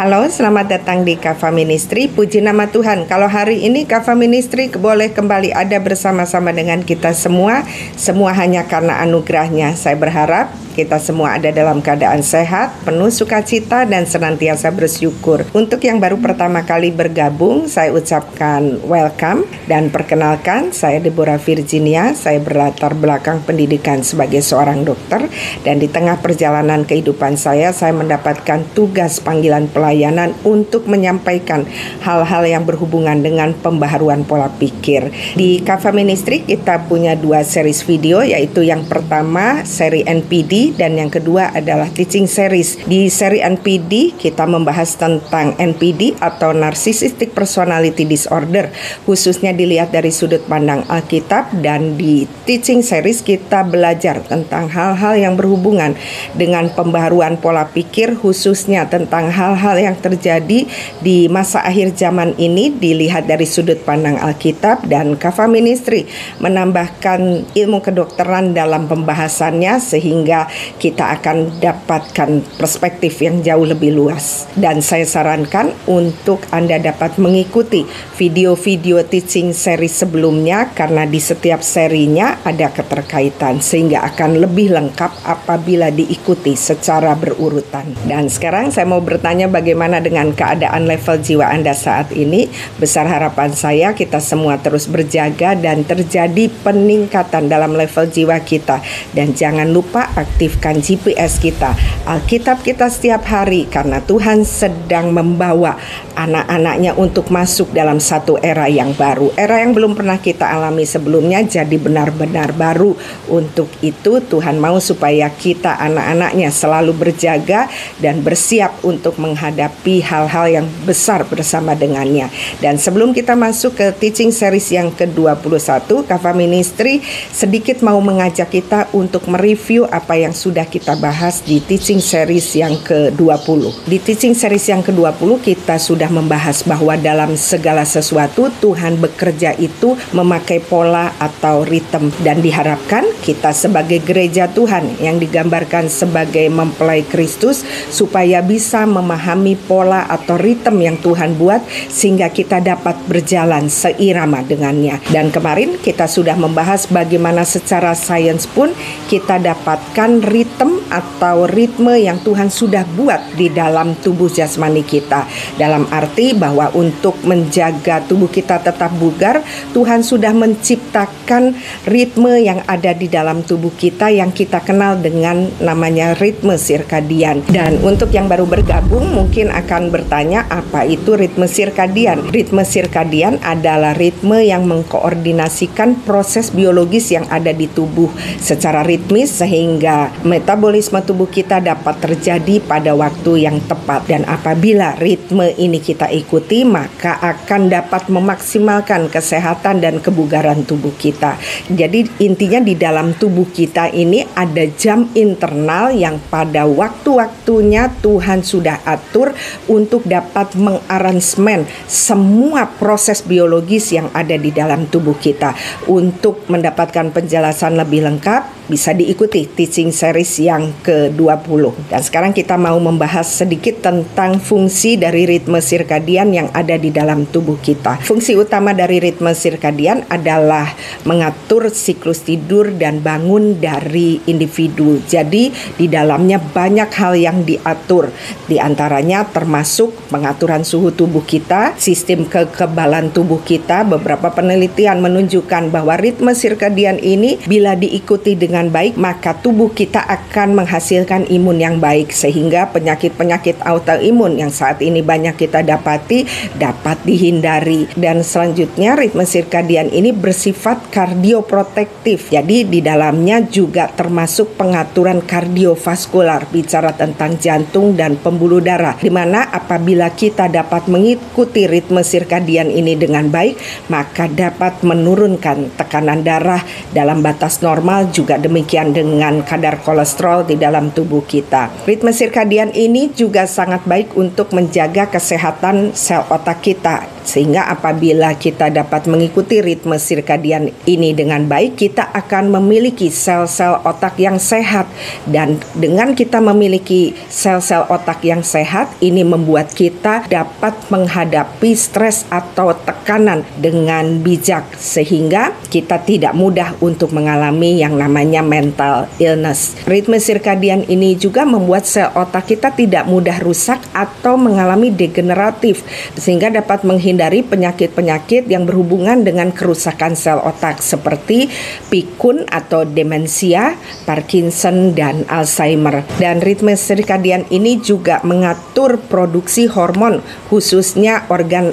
Halo, selamat datang di Kava Ministry. Puji nama Tuhan. Kalau hari ini Kava Ministry boleh kembali ada bersama-sama dengan kita semua. Semua hanya karena anugerahnya. Saya berharap kita semua ada dalam keadaan sehat, penuh sukacita, dan senantiasa bersyukur. Untuk yang baru pertama kali bergabung, saya ucapkan welcome dan perkenalkan, saya Deborah Virginia. Saya berlatar belakang pendidikan sebagai seorang dokter, dan di tengah perjalanan kehidupan saya mendapatkan tugas panggilan pelayanan untuk menyampaikan hal-hal yang berhubungan dengan pembaharuan pola pikir. Di Kava Ministry kita punya 2 series video, yaitu yang pertama seri NPD dan yang kedua adalah teaching series. Di seri NPD kita membahas tentang NPD atau Narcissistic Personality Disorder, khususnya dilihat dari sudut pandang Alkitab, dan di teaching series kita belajar tentang hal-hal yang berhubungan dengan pembaharuan pola pikir, khususnya tentang hal-hal yang terjadi di masa akhir zaman ini dilihat dari sudut pandang Alkitab. Dan Kava Ministry menambahkan ilmu kedokteran dalam pembahasannya sehingga kita akan dapatkan perspektif yang jauh lebih luas. Dan saya sarankan untuk Anda dapat mengikuti video-video teaching series sebelumnya, karena di setiap serinya ada keterkaitan sehingga akan lebih lengkap apabila diikuti secara berurutan. Dan sekarang saya mau bertanya, bagaimana dengan keadaan level jiwa Anda saat ini? Besar harapan saya kita semua terus berjaga dan terjadi peningkatan dalam level jiwa kita. Dan jangan lupa aktifkan GPS kita, Alkitab kita setiap hari, karena Tuhan sedang membawa anak-anaknya untuk masuk dalam satu era yang baru. Era yang belum pernah kita alami sebelumnya, jadi benar-benar baru. Untuk itu Tuhan mau supaya kita anak-anaknya selalu berjaga dan bersiap untuk menghadapi hal-hal yang besar bersama dengannya. Dan sebelum kita masuk ke teaching series yang ke-21, Kava Ministry sedikit mau mengajak kita untuk mereview apa yang sudah kita bahas di teaching series yang ke-20. Di teaching series yang ke-20 kita sudah membahas bahwa dalam segala sesuatu Tuhan bekerja itu memakai pola atau ritme, dan diharapkan kita sebagai gereja Tuhan yang digambarkan sebagai mempelai Kristus supaya bisa memahami pola atau ritme yang Tuhan buat sehingga kita dapat berjalan seirama dengannya. Dan kemarin kita sudah membahas bagaimana secara sains pun kita dapatkan ritme atau ritme yang Tuhan sudah buat di dalam tubuh jasmani kita. Dalam arti bahwa untuk menjaga tubuh kita tetap bugar, Tuhan sudah menciptakan ritme yang ada di dalam tubuh kita yang kita kenal dengan namanya ritme sirkadian. Dan untuk yang baru bergabung mungkin akan bertanya, apa itu ritme sirkadian? Ritme sirkadian adalah ritme yang mengkoordinasikan proses biologis yang ada di tubuh secara ritmis sehingga metabolisme tubuh kita dapat terjadi pada waktu yang tepat. Dan apabila ritme ini kita ikuti, maka akan dapat memaksimalkan kesehatan dan kebugaran tubuh kita. Jadi intinya di dalam tubuh kita ini ada jam internal yang pada waktu-waktunya Tuhan sudah atur untuk dapat mengaransemen semua proses biologis yang ada di dalam tubuh kita. Untuk mendapatkan penjelasan lebih lengkap bisa diikuti teaching series yang ke-20. Dan sekarang kita mau membahas sedikit tentang fungsi dari ritme sirkadian yang ada di dalam tubuh kita. Fungsi utama dari ritme sirkadian adalah mengatur siklus tidur dan bangun dari individu. Jadi di dalamnya banyak hal yang diatur. Di antaranya termasuk pengaturan suhu tubuh kita, sistem kekebalan tubuh kita. Beberapa penelitian menunjukkan bahwa ritme sirkadian ini bila diikuti dengan baik, maka tubuh kita akan menghasilkan imun yang baik sehingga penyakit-penyakit autoimun yang saat ini banyak kita dapati dapat dihindari. Dan selanjutnya ritme sirkadian ini bersifat kardioprotektif. Jadi di dalamnya juga termasuk pengaturan kardiovaskular, bicara tentang jantung dan pembuluh darah, di mana apabila kita dapat mengikuti ritme sirkadian ini dengan baik, maka dapat menurunkan tekanan darah dalam batas normal, juga demikian dengan kadar kolesterol di dalam tubuh kita. Ritme sirkadian ini juga sangat baik untuk menjaga kesehatan sel otak kita. Sehingga apabila kita dapat mengikuti ritme sirkadian ini dengan baik, kita akan memiliki sel-sel otak yang sehat. Dan dengan kita memiliki sel-sel otak yang sehat, ini membuat kita dapat menghadapi stres atau tekanan dengan bijak, sehingga kita tidak mudah untuk mengalami yang namanya mental illness. Ritme sirkadian ini juga membuat sel otak kita tidak mudah rusak atau mengalami degeneratif, sehingga dapat menghindari penyakit-penyakit yang berhubungan dengan kerusakan sel otak seperti pikun atau demensia, Parkinson, dan Alzheimer. Dan ritme sirkadian ini juga mengatur produksi hormon, khususnya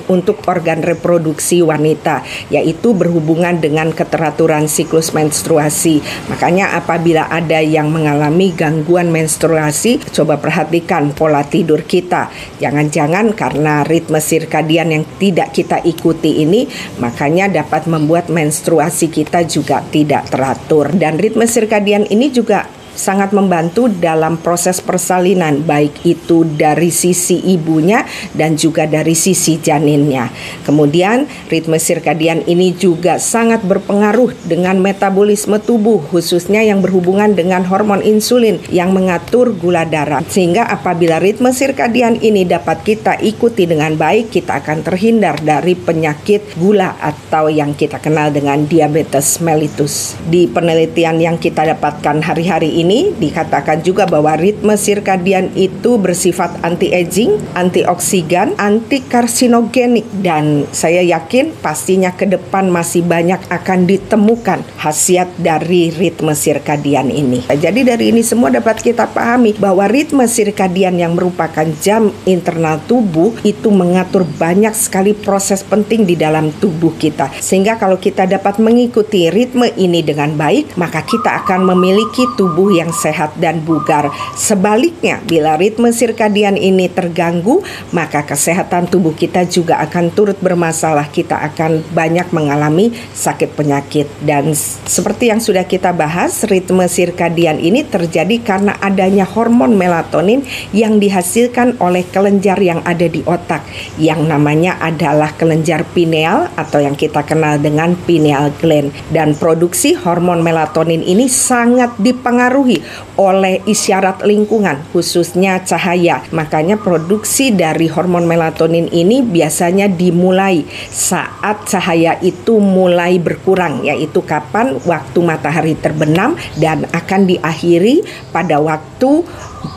untuk organ reproduksi wanita, yaitu berhubungan dengan keteraturan siklus menstruasi. Makanya apabila ada yang mengalami gangguan menstruasi, coba perhatikan pola tidur kita. Jangan-jangan karena ritme sirkadian yang tidak kita ikuti ini, makanya dapat membuat menstruasi kita juga tidak teratur. Dan ritme sirkadian ini juga sangat membantu dalam proses persalinan, baik itu dari sisi ibunya dan juga dari sisi janinnya. Kemudian ritme sirkadian ini juga sangat berpengaruh dengan metabolisme tubuh, khususnya yang berhubungan dengan hormon insulin yang mengatur gula darah. Sehingga apabila ritme sirkadian ini dapat kita ikuti dengan baik, kita akan terhindar dari penyakit gula atau yang kita kenal dengan diabetes mellitus. Di penelitian yang kita dapatkan hari-hari ini dikatakan juga bahwa ritme sirkadian itu bersifat anti-aging, antioksidan, anti-karsinogenik, dan saya yakin pastinya ke depan masih banyak akan ditemukan khasiat dari ritme sirkadian ini. Jadi dari ini semua dapat kita pahami bahwa ritme sirkadian yang merupakan jam internal tubuh itu mengatur banyak sekali proses penting di dalam tubuh kita. Sehingga kalau kita dapat mengikuti ritme ini dengan baik, maka kita akan memiliki tubuh yang sehat dan bugar. Sebaliknya, bila ritme sirkadian ini terganggu, maka kesehatan tubuh kita juga akan turut bermasalah. Kita akan banyak mengalami sakit penyakit. Dan seperti yang sudah kita bahas, ritme sirkadian ini terjadi karena adanya hormon melatonin yang dihasilkan oleh kelenjar yang ada di otak, yang namanya adalah kelenjar pineal atau yang kita kenal dengan pineal gland. Dan produksi hormon melatonin ini sangat dipengaruhi oleh isyarat lingkungan, khususnya cahaya. Makanya produksi dari hormon melatonin ini biasanya dimulai saat cahaya itu mulai berkurang, yaitu kapan? Waktu matahari terbenam, dan akan diakhiri pada waktu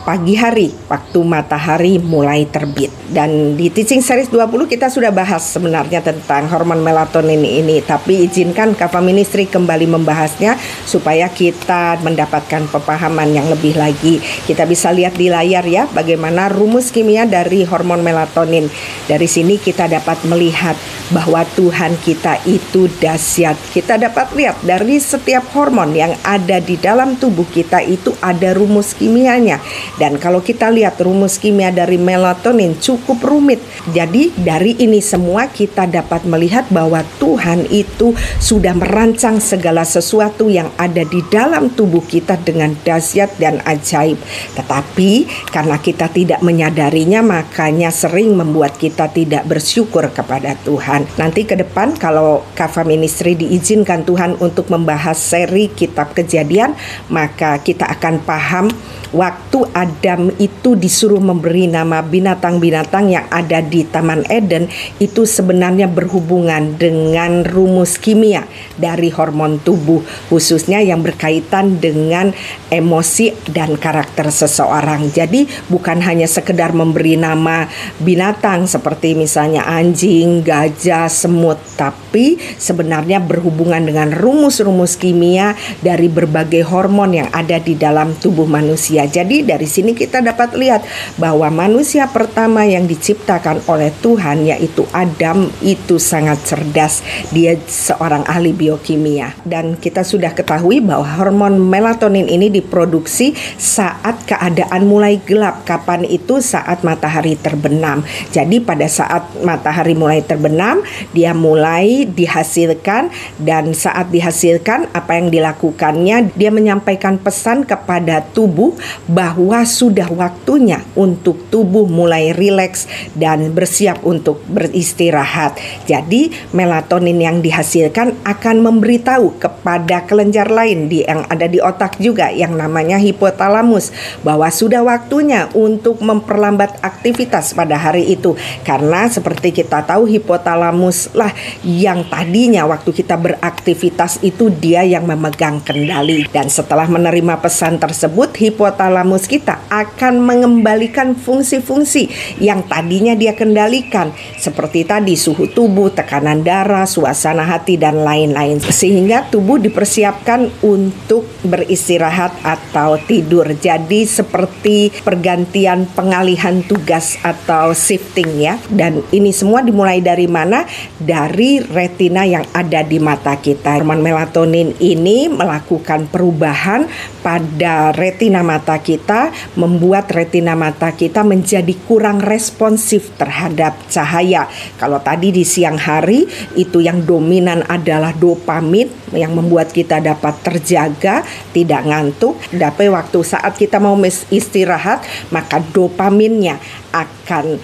pagi hari, waktu matahari mulai terbit. Dan di Teaching Series 20 kita sudah bahas sebenarnya tentang hormon melatonin ini, tapi izinkan Kava Ministry kembali membahasnya supaya kita mendapatkan pemahaman yang lebih lagi. Kita bisa lihat di layar ya, bagaimana rumus kimia dari hormon melatonin. Dari sini kita dapat melihat bahwa Tuhan kita itu dahsyat. Kita dapat lihat dari setiap hormon yang ada di dalam tubuh kita itu ada rumus kimianya. Dan kalau kita lihat rumus kimia dari melatonin cukup rumit. Jadi dari ini semua kita dapat melihat bahwa Tuhan itu sudah merancang segala sesuatu yang ada di dalam tubuh kita dengan dahsyat dan ajaib. Tetapi karena kita tidak menyadarinya, makanya sering membuat kita tidak bersyukur kepada Tuhan. Nanti ke depan kalau Kava Ministry diizinkan Tuhan untuk membahas seri kitab Kejadian, maka kita akan paham waktu Adam itu disuruh memberi nama binatang-binatang yang ada di Taman Eden, itu sebenarnya berhubungan dengan rumus kimia dari hormon tubuh, khususnya yang berkaitan dengan emosi dan karakter seseorang. Jadi bukan hanya sekedar memberi nama binatang seperti misalnya anjing, gajah, semut, tapi sebenarnya berhubungan dengan rumus-rumus kimia dari berbagai hormon yang ada di dalam tubuh manusia. Jadi dari sini kita dapat lihat bahwa manusia pertama yang diciptakan oleh Tuhan, yaitu Adam, itu sangat cerdas. Dia seorang ahli biokimia. Dan kita sudah ketahui bahwa hormon melatonin ini diproduksi saat keadaan mulai gelap. Kapan itu? Saat matahari terbenam. Jadi pada saat matahari mulai terbenam, dia mulai dihasilkan, dan saat dihasilkan apa yang dilakukannya? Dia menyampaikan pesan kepada tubuh bahwa sudah waktunya untuk tubuh mulai rileks rileks dan bersiap untuk beristirahat. Jadi melatonin yang dihasilkan akan memberitahu kepada kelenjar lain yang ada di otak juga yang namanya hipotalamus bahwa sudah waktunya untuk memperlambat aktivitas pada hari itu. Karena seperti kita tahu hipotalamus lah yang tadinya waktu kita beraktivitas itu dia yang memegang kendali. Dan setelah menerima pesan tersebut, hipotalamus kita akan mengembalikan fungsi-fungsi yang tadinya dia kendalikan seperti tadi suhu tubuh, tekanan darah, suasana hati dan lain-lain, sehingga tubuh dipersiapkan untuk beristirahat atau tidur. Jadi seperti pergantian pengalihan tugas atau shifting ya. Dan ini semua dimulai dari mana? Dari retina yang ada di mata kita. Hormon melatonin ini melakukan perubahan pada retina mata kita, membuat retina mata kita menjadi kurang responsif terhadap cahaya. Kalau tadi di siang hari itu yang dominan adalah dopamin yang membuat kita dapat terjaga, tidak ngantuk. Tapi waktu saat kita mau istirahat, maka dopaminnya akan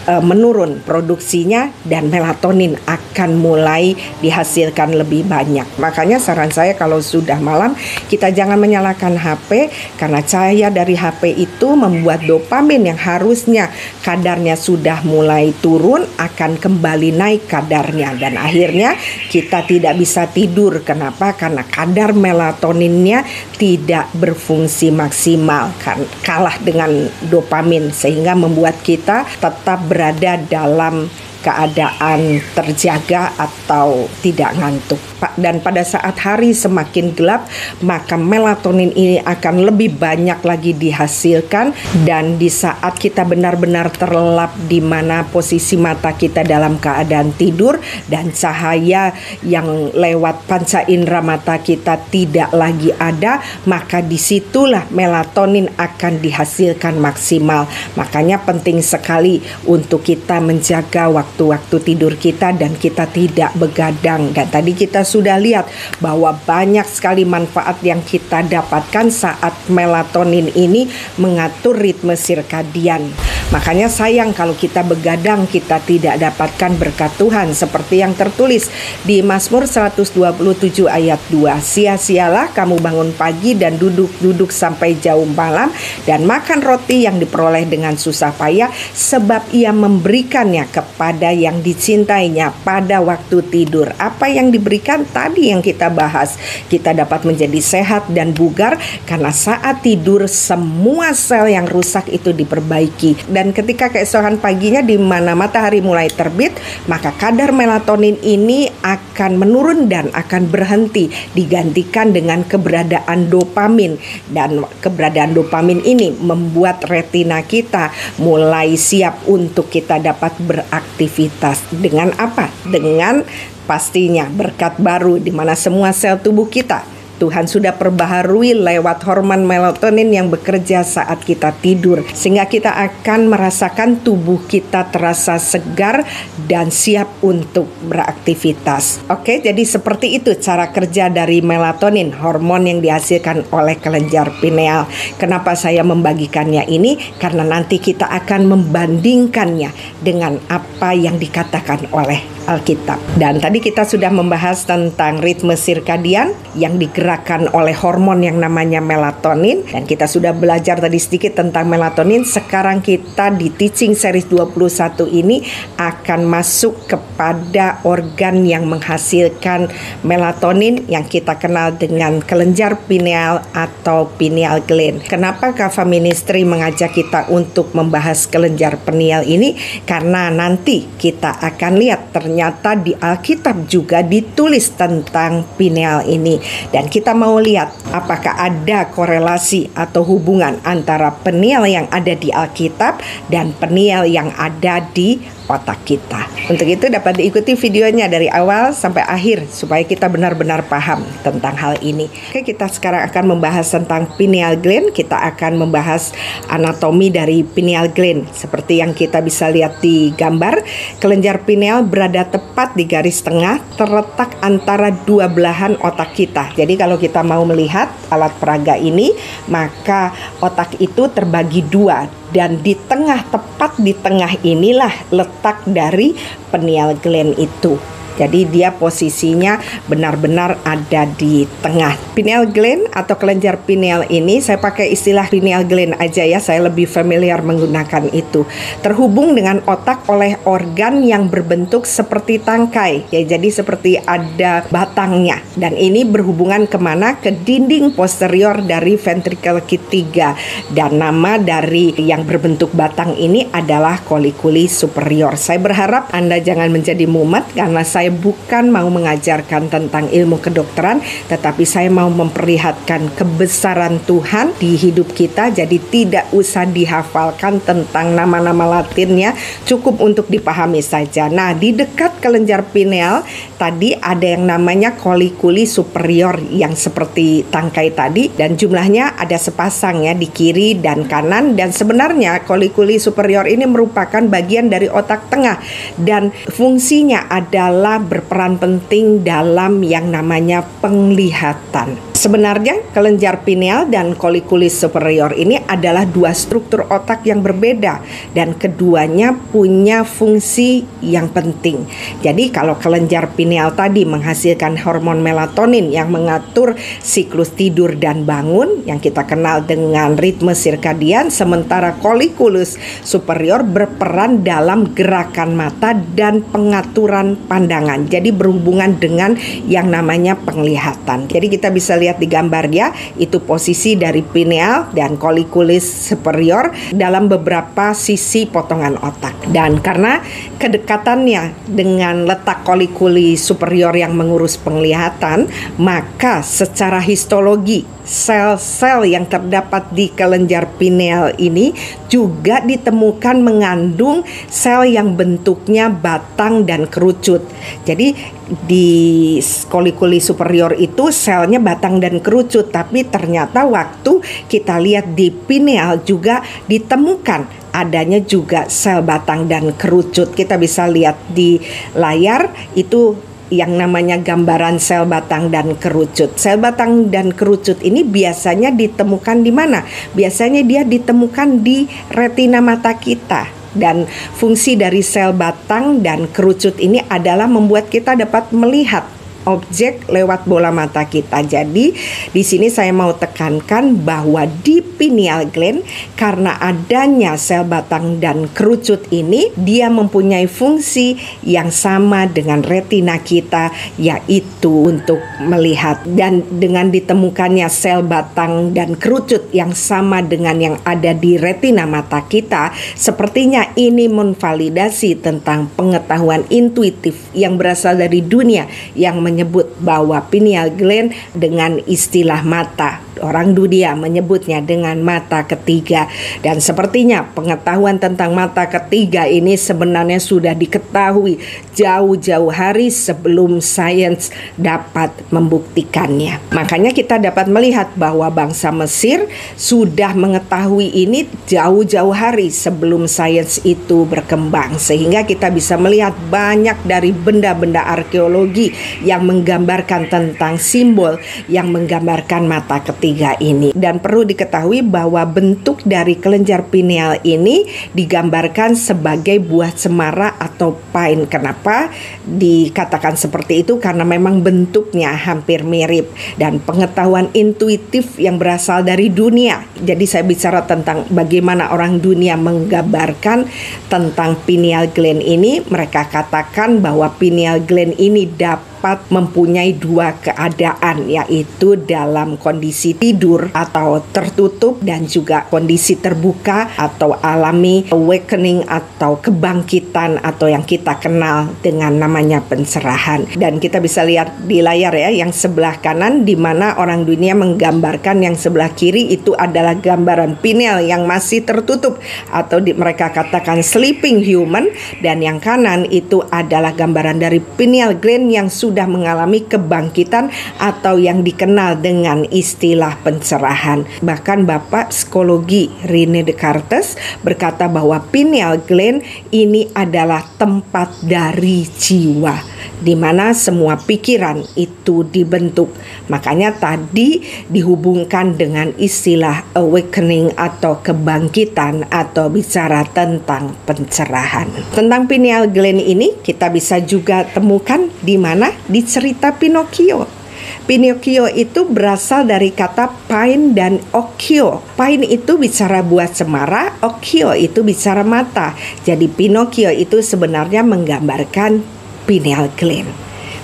menurun produksinya dan melatonin akan mulai dihasilkan lebih banyak. Makanya saran saya kalau sudah malam kita jangan menyalakan HP karena cahaya dari HP itu membuat dopamin yang harusnya kadarnya sudah mulai turun akan kembali naik kadarnya dan akhirnya kita tidak bisa tidur. Kenapa? Karena kadar melatoninnya tidak berfungsi maksimal, kan kalah dengan dopamin sehingga membuat kita tetap berada dalam keadaan terjaga atau tidak ngantuk. Dan pada saat hari semakin gelap, maka melatonin ini akan lebih banyak lagi dihasilkan. Dan di saat kita benar-benar terlelap di mana posisi mata kita dalam keadaan tidur dan cahaya yang lewat panca indera mata kita tidak lagi ada, maka disitulah melatonin akan dihasilkan maksimal. Makanya penting sekali untuk kita menjaga waktu-waktu tidur kita dan kita tidak begadang. Dan tadi kita sudah lihat bahwa banyak sekali manfaat yang kita dapatkan saat melatonin ini mengatur ritme sirkadian. Makanya sayang kalau kita begadang kita tidak dapatkan berkat Tuhan seperti yang tertulis di Mazmur 127 ayat 2. Sia-sialah kamu bangun pagi dan duduk sampai jauh malam dan makan roti yang diperoleh dengan susah payah sebab ia memberikannya kepada yang dicintainya pada waktu tidur. Apa yang diberikan tadi yang kita bahas, kita dapat menjadi sehat dan bugar karena saat tidur semua sel yang rusak itu diperbaiki. Dan ketika keesokan paginya di mana matahari mulai terbit, maka kadar melatonin ini akan menurun dan akan berhenti, digantikan dengan keberadaan dopamin. Dan keberadaan dopamin ini membuat retina kita mulai siap untuk kita dapat beraktivitas. Dengan apa? Dengan pastinya berkat baru di mana semua sel tubuh kita Tuhan sudah perbaharui lewat hormon melatonin yang bekerja saat kita tidur, sehingga kita akan merasakan tubuh kita terasa segar dan siap untuk beraktivitas. Oke, jadi seperti itu cara kerja dari melatonin, hormon yang dihasilkan oleh kelenjar pineal. Kenapa saya membagikannya ini? Karena nanti kita akan membandingkannya dengan apa yang dikatakan oleh Alkitab. Dan tadi kita sudah membahas tentang ritme sirkadian yang digerakkan oleh hormon yang namanya melatonin, dan kita sudah belajar tadi sedikit tentang melatonin. Sekarang kita di teaching series 21 ini akan masuk kepada organ yang menghasilkan melatonin yang kita kenal dengan kelenjar pineal atau pineal gland. Kenapa Kava Ministry mengajak kita untuk membahas kelenjar pineal ini? Karena nanti kita akan lihat ternyata di Alkitab juga ditulis tentang pineal ini, dan kita mau lihat apakah ada korelasi atau hubungan antara pineal yang ada di Alkitab dan pineal yang ada di otak kita. Untuk itu dapat diikuti videonya dari awal sampai akhir supaya kita benar-benar paham tentang hal ini. Oke, kita sekarang akan membahas tentang pineal gland. Kita akan membahas anatomi dari pineal gland. Seperti yang kita bisa lihat di gambar, kelenjar pineal berada tepat di garis tengah, terletak antara dua belahan otak kita. Jadi kalau kita mau melihat alat peraga ini, maka otak itu terbagi dua, dan di tengah, tepat di tengah inilah letak dari pineal gland itu. Jadi dia posisinya benar-benar ada di tengah. Pineal gland atau kelenjar pineal ini, saya pakai istilah pineal gland aja ya, saya lebih familiar menggunakan itu. Terhubung dengan otak oleh organ yang berbentuk seperti tangkai, ya, jadi seperti ada batangnya. Dan ini berhubungan kemana? Ke dinding posterior dari ventrikel ketiga. Dan nama dari yang berbentuk batang ini adalah colliculi superior. Saya berharap Anda jangan menjadi mumet, karena saya bukan mau mengajarkan tentang ilmu kedokteran, tetapi saya mau memperlihatkan kebesaran Tuhan di hidup kita. Jadi tidak usah dihafalkan tentang nama-nama Latinnya, cukup untuk dipahami saja. Nah, di dekat kelenjar pineal tadi ada yang namanya colliculi superior yang seperti tangkai tadi, dan jumlahnya ada sepasang ya di kiri dan kanan. Dan sebenarnya colliculi superior ini merupakan bagian dari otak tengah, dan fungsinya adalah berperan penting dalam yang namanya penglihatan. Sebenarnya kelenjar pineal dan colliculi superior ini adalah dua struktur otak yang berbeda, dan keduanya punya fungsi yang penting. Jadi kalau kelenjar pineal tadi menghasilkan hormon melatonin yang mengatur siklus tidur dan bangun yang kita kenal dengan ritme sirkadian, sementara colliculus superior berperan dalam gerakan mata dan pengaturan pandangan. Jadi berhubungan dengan yang namanya penglihatan. Jadi kita bisa lihat di gambarnya, itu posisi dari pineal dan colliculus superior dalam beberapa sisi potongan otak. Dan karena kedekatannya dengan letak colliculi superior yang mengurus penglihatan, maka secara histologi sel-sel yang terdapat di kelenjar pineal ini juga ditemukan mengandung sel yang bentuknya batang dan kerucut. Jadi di colliculi superior itu selnya batang dan kerucut, tapi ternyata waktu kita lihat di pineal juga ditemukan adanya juga sel batang dan kerucut. Kita bisa lihat di layar itu yang namanya gambaran sel batang dan kerucut. Sel batang dan kerucut ini biasanya ditemukan di mana? Biasanya dia ditemukan di retina mata kita. Dan fungsi dari sel batang dan kerucut ini adalah membuat kita dapat melihat objek lewat bola mata kita. Jadi di sini saya mau tekankan bahwa di pineal gland, karena adanya sel batang dan kerucut ini, dia mempunyai fungsi yang sama dengan retina kita, yaitu untuk melihat. Dan dengan ditemukannya sel batang dan kerucut yang sama dengan yang ada di retina mata kita, sepertinya ini memvalidasi tentang pengetahuan intuitif yang berasal dari dunia yang menyebut bahwa pineal gland dengan istilah mata. Orang dunia menyebutnya dengan mata ketiga. Dan sepertinya pengetahuan tentang mata ketiga ini sebenarnya sudah diketahui jauh-jauh hari sebelum sains dapat membuktikannya. Makanya kita dapat melihat bahwa bangsa Mesir sudah mengetahui ini jauh-jauh hari sebelum sains itu berkembang. Sehingga kita bisa melihat banyak dari benda-benda arkeologi yang menggambarkan tentang simbol yang menggambarkan mata ketiga ini. Dan perlu diketahui bahwa bentuk dari kelenjar pineal ini digambarkan sebagai buah cemara atau pine. Kenapa dikatakan seperti itu? Karena memang bentuknya hampir mirip, dan pengetahuan intuitif yang berasal dari dunia. Jadi saya bicara tentang bagaimana orang dunia menggambarkan tentang pineal gland ini. Mereka katakan bahwa pineal gland ini dapat dapat mempunyai dua keadaan, yaitu dalam kondisi tidur atau tertutup dan juga kondisi terbuka atau alami awakening atau kebangkitan atau yang kita kenal dengan namanya pencerahan. Dan kita bisa lihat di layar ya, yang sebelah kanan di mana orang dunia menggambarkan yang sebelah kiri itu adalah gambaran pineal yang masih tertutup atau mereka katakan sleeping human, dan yang kanan itu adalah gambaran dari pineal gland yang sudah mengalami kebangkitan atau yang dikenal dengan istilah pencerahan. Bahkan Bapak psikologi Rene Descartes berkata bahwa pineal gland ini adalah tempat dari jiwa, di mana semua pikiran itu dibentuk. Makanya tadi dihubungkan dengan istilah awakening atau kebangkitan atau bicara tentang pencerahan. Tentang pineal gland ini kita bisa juga temukan di mana? Di cerita Pinocchio. Pinocchio itu berasal dari kata pine dan occhio. Pine itu bicara buah cemara, occhio itu bicara mata. Jadi Pinocchio itu sebenarnya menggambarkan pineal gland.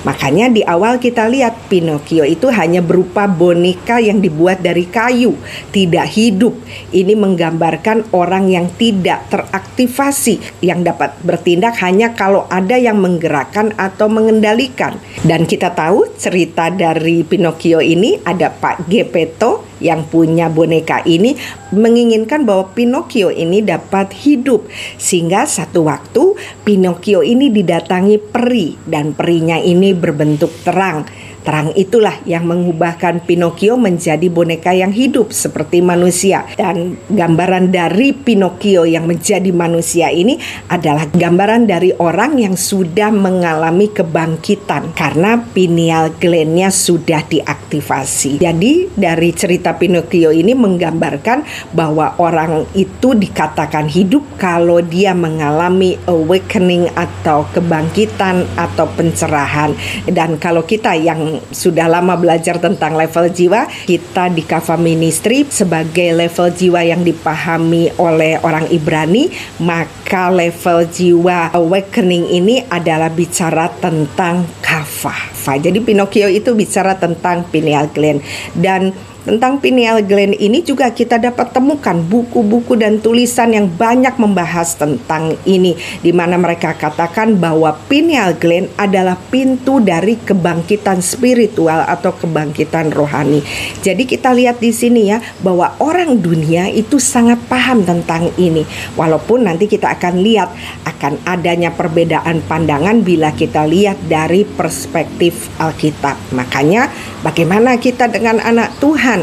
Makanya di awal kita lihat Pinocchio itu hanya berupa boneka yang dibuat dari kayu, tidak hidup. Ini menggambarkan orang yang tidak teraktivasi, yang dapat bertindak hanya kalau ada yang menggerakkan atau mengendalikan. Dan kita tahu cerita dari Pinocchio ini ada Pak Geppetto yang punya boneka ini menginginkan bahwa Pinocchio ini dapat hidup, sehingga satu waktu Pinocchio ini didatangi peri, dan perinya ini berbentuk terang. Terang itulah yang mengubahkan Pinocchio menjadi boneka yang hidup seperti manusia. Dan gambaran dari Pinocchio yang menjadi manusia ini adalah gambaran dari orang yang sudah mengalami kebangkitan karena pineal gland-nya sudah diaktifasi. Jadi dari cerita Pinocchio ini menggambarkan bahwa orang itu dikatakan hidup kalau dia mengalami awakening atau kebangkitan atau pencerahan. Dan kalau kita yang sudah lama belajar tentang level jiwa, kita di Kava Ministry sebagai level jiwa yang dipahami oleh orang Ibrani, maka level jiwa awakening ini adalah bicara tentang Kava. Jadi Pinocchio itu bicara tentang pineal gland. Dan tentang pineal gland ini juga kita dapat temukan buku-buku dan tulisan yang banyak membahas tentang ini, di mana mereka katakan bahwa pineal gland adalah pintu dari kebangkitan spiritual atau kebangkitan rohani. Jadi kita lihat di sini ya, bahwa orang dunia itu sangat paham tentang ini. Walaupun nanti kita akan lihat akan adanya perbedaan pandangan bila kita lihat dari perspektif Alkitab. Makanya bagaimana kita dengan anak Tuhan?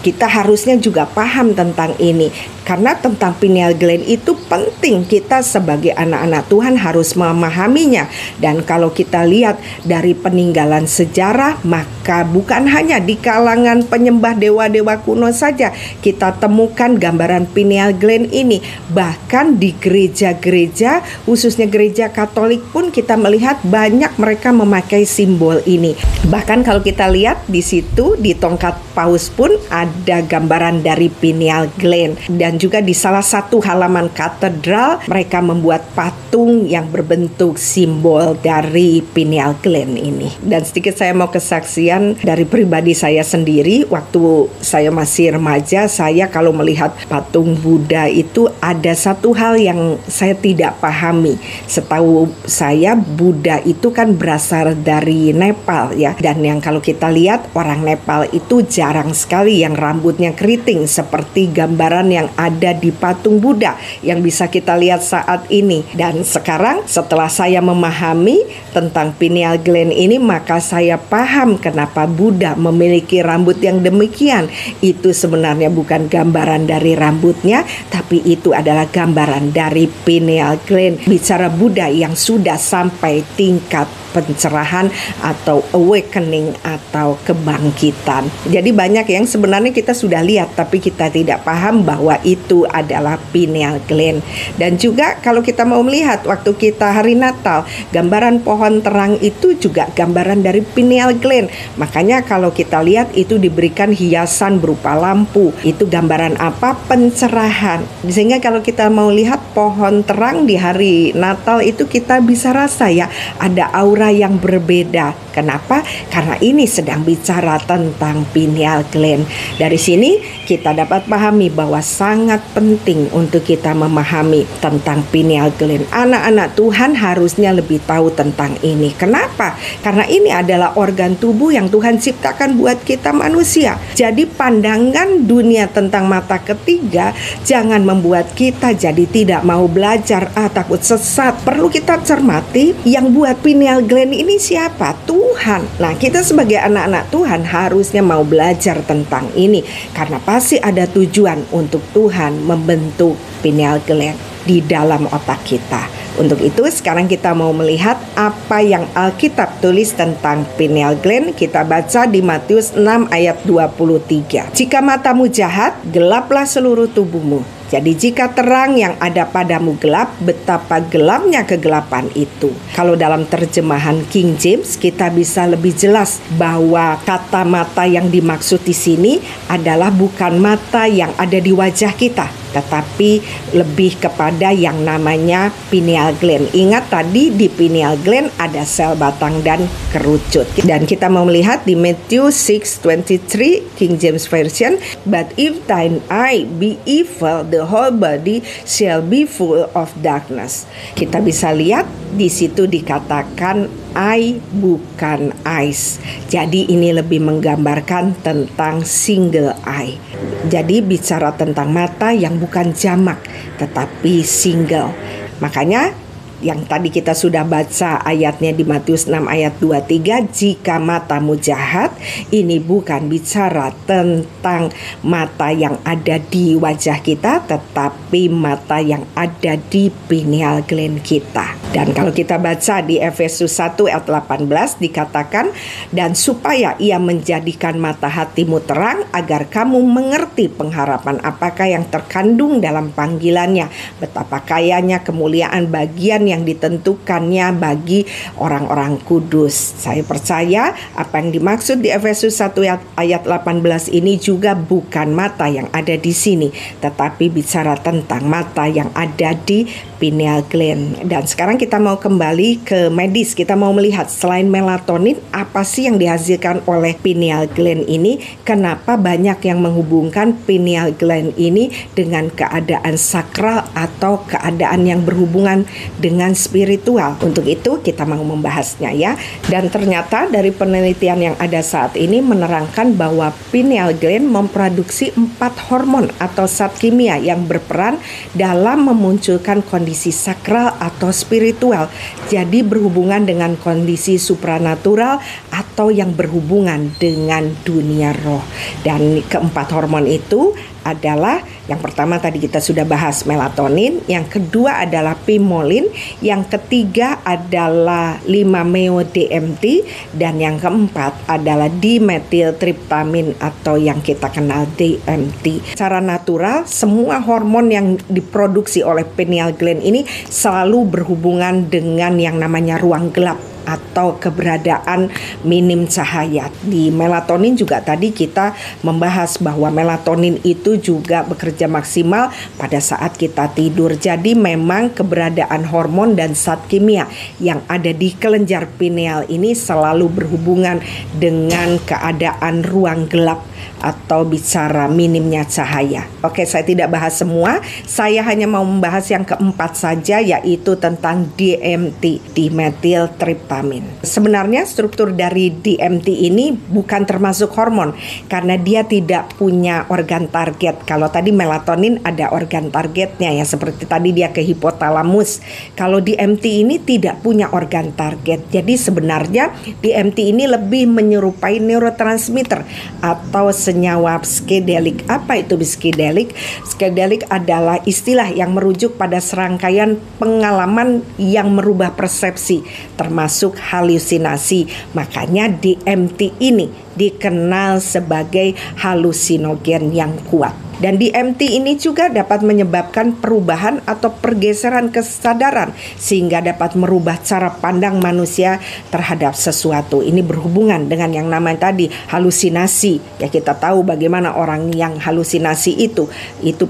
Kita harusnya juga paham tentang ini, karena tentang pineal gland itu penting. Kita sebagai anak-anak Tuhan harus memahaminya. Dan kalau kita lihat dari peninggalan sejarah, maka bukan hanya di kalangan penyembah dewa-dewa kuno saja kita temukan gambaran pineal gland ini. Bahkan di gereja-gereja, khususnya gereja Katolik pun kita melihat banyak mereka memakai simbol ini. Bahkan kalau kita lihat di situ di tongkat paus pun ada gambaran dari pineal gland. Dan juga di salah satu halaman katedral mereka membuat patung yang berbentuk simbol dari pineal gland ini. Dan sedikit saya mau kesaksian dari pribadi saya sendiri. Waktu saya masih remaja, saya kalau melihat patung Buddha itu ada satu hal yang saya tidak pahami. Setahu saya Buddha itu kan berasal dari Nepal ya. Dan yang kalau kita lihat orang Nepal itu jarang sekali yang rambutnya keriting seperti gambaran yang ada di patung Buddha yang bisa kita lihat saat ini. Dan sekarang setelah saya memahami tentang pineal gland ini, maka saya paham kenapa Buddha memiliki rambut yang demikian. Itu sebenarnya bukan gambaran dari rambutnya, tapi itu adalah gambaran dari pineal gland. Bicara Buddha yang sudah sampai tingkat pencerahan atau awakening atau kebangkitan. Jadi banyak yang sebenarnya kita sudah lihat tapi kita tidak paham bahwa itu adalah pineal gland. Dan juga kalau kita mau melihat waktu kita hari Natal, gambaran pohon terang itu juga gambaran dari pineal gland. Makanya kalau kita lihat itu diberikan hiasan berupa lampu. Itu gambaran apa? Pencerahan. Sehingga kalau kita mau lihat pohon terang di hari Natal itu kita bisa rasa ya, ada aura aura yang berbeda. Kenapa? Karena ini sedang bicara tentang pineal gland. Dari sini kita dapat pahami bahwa sangat penting untuk kita memahami tentang pineal gland. Anak-anak Tuhan harusnya lebih tahu tentang ini. Kenapa? Karena ini adalah organ tubuh yang Tuhan ciptakan buat kita manusia. Jadi pandangan dunia tentang mata ketiga jangan membuat kita jadi tidak mau belajar, takut sesat. Perlu kita cermati, yang buat pineal gland ini siapa? Tuhan. Nah, kita sebagai anak-anak Tuhan harusnya mau belajar tentang ini, karena pasti ada tujuan untuk Tuhan membentuk pineal gland di dalam otak kita. Untuk itu sekarang kita mau melihat apa yang Alkitab tulis tentang pineal gland. Kita baca di Matius 6 ayat 23. Jika matamu jahat, gelaplah seluruh tubuhmu. Jadi jika terang yang ada padamu gelap, betapa gelapnya kegelapan itu. Kalau dalam terjemahan King James kita bisa lebih jelas bahwa kata mata yang dimaksud di sini adalah bukan mata yang ada di wajah kita, tetapi lebih kepada yang namanya pineal gland. Ingat tadi di pineal gland ada sel batang dan kerucut. Dan kita mau melihat di Matthew 6:23 King James Version, "But if thine eye be evil, the whole body shall be full of darkness." Kita bisa lihat di situ dikatakan eye bukan eyes. Jadi ini lebih menggambarkan tentang single eye. Jadi bicara tentang mata yang bukan jamak tetapi single. Makanya yang tadi kita sudah baca ayatnya di Matius 6 ayat 23, jika matamu jahat, ini bukan bicara tentang mata yang ada di wajah kita, tetapi mata yang ada di pineal gland kita. Dan kalau kita baca di Efesus 1 ayat 18 dikatakan, dan supaya ia menjadikan mata hatimu terang, agar kamu mengerti pengharapan apakah yang terkandung dalam panggilannya, betapa kayanya kemuliaan bagian yang ditentukannya bagi orang-orang kudus. Saya percaya apa yang dimaksud di Efesus 1 ayat 18 ini juga bukan mata yang ada di sini, tetapi bicara tentang mata yang ada di pineal gland. Dan sekarang kita mau kembali ke medis. Kita mau melihat selain melatonin, apa sih yang dihasilkan oleh pineal gland ini? Kenapa banyak yang menghubungkan pineal gland ini dengan keadaan sakral atau keadaan yang berhubungan dengan spiritual? Untuk itu kita mau membahasnya ya. Dan ternyata dari penelitian yang ada saat ini menerangkan bahwa pineal gland memproduksi 4 hormon atau zat kimia yang berperan dalam memunculkan kondisi sakral atau spiritual. Jadi berhubungan dengan kondisi supranatural atau yang berhubungan dengan dunia roh. Dan keempat hormon itu adalah, yang pertama tadi kita sudah bahas melatonin, yang kedua adalah pimolin, yang ketiga adalah 5-MeO-DMT, dan yang keempat adalah dimethyltryptamin atau yang kita kenal DMT. Secara natural semua hormon yang diproduksi oleh pineal gland ini selalu berhubungan dengan yang namanya ruang gelap atau keberadaan minim cahaya. Di melatonin juga tadi kita membahas bahwa melatonin itu juga bekerja maksimal pada saat kita tidur. Jadi memang keberadaan hormon dan zat kimia yang ada di kelenjar pineal ini selalu berhubungan dengan keadaan ruang gelap atau bicara minimnya cahaya. Oke, saya tidak bahas semua. Saya hanya mau membahas yang keempat saja, yaitu tentang DMT, dimethyltryptamin. Sebenarnya struktur dari DMT ini bukan termasuk hormon karena dia tidak punya organ target. Kalau tadi melatonin ada organ targetnya ya, seperti tadi dia ke hipotalamus. Kalau DMT ini tidak punya organ target. Jadi sebenarnya DMT ini lebih menyerupai neurotransmitter atau senyawa psikedelik. Apa itu psikedelik? Psikedelik adalah istilah yang merujuk pada serangkaian pengalaman yang merubah persepsi, termasuk halusinasi. Makanya DMT ini dikenal sebagai halusinogen yang kuat. Dan DMT ini juga dapat menyebabkan perubahan atau pergeseran kesadaran sehingga dapat merubah cara pandang manusia terhadap sesuatu. Ini berhubungan dengan yang namanya tadi halusinasi. Ya, kita tahu bagaimana orang yang halusinasi itu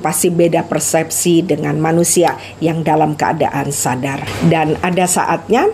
pasti beda persepsi dengan manusia yang dalam keadaan sadar. Dan ada saatnya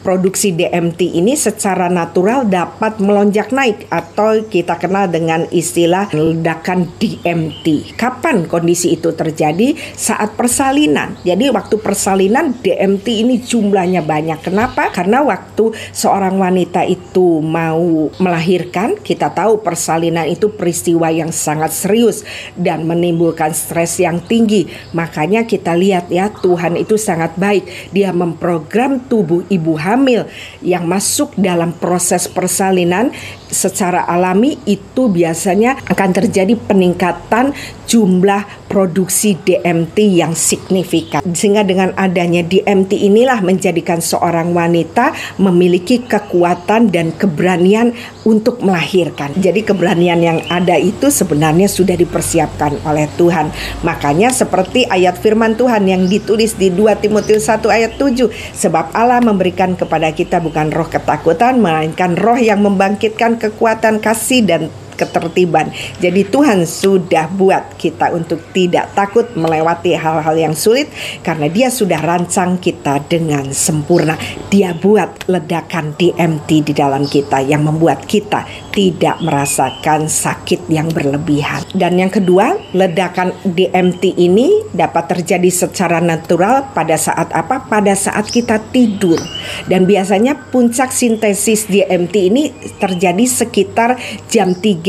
produksi DMT ini secara natural dapat melonjak naik atau kita kenal dengan istilah ledakan DMT. Kapan kondisi itu terjadi? Saat persalinan. Jadi waktu persalinan DMT ini jumlahnya banyak. Kenapa? Karena waktu seorang wanita itu mau melahirkan, kita tahu persalinan itu peristiwa yang sangat serius dan menimbulkan stres yang tinggi. Makanya kita lihat ya, Tuhan itu sangat baik. Dia memprogram tubuh ibu hamil yang masuk dalam proses persalinan secara alami itu biasanya akan terjadi peningkatan jumlah produksi DMT yang signifikan. Sehingga dengan adanya DMT inilah menjadikan seorang wanita memiliki kekuatan dan keberanian untuk melahirkan. Jadi keberanian yang ada itu sebenarnya sudah dipersiapkan oleh Tuhan. Makanya seperti ayat firman Tuhan yang ditulis di 2 Timotius 1 ayat 7, sebab Allah memberikan kepada kita bukan roh ketakutan, melainkan roh yang membangkitkan kekuatan, kasih, dan ketertiban. Jadi Tuhan sudah buat kita untuk tidak takut melewati hal-hal yang sulit karena Dia sudah rancang kita dengan sempurna. Dia buat ledakan DMT di dalam kita yang membuat kita tidak merasakan sakit yang berlebihan. Dan yang kedua, ledakan DMT ini dapat terjadi secara natural pada saat apa? Pada saat kita tidur. Dan biasanya puncak sintesis DMT ini terjadi sekitar jam 3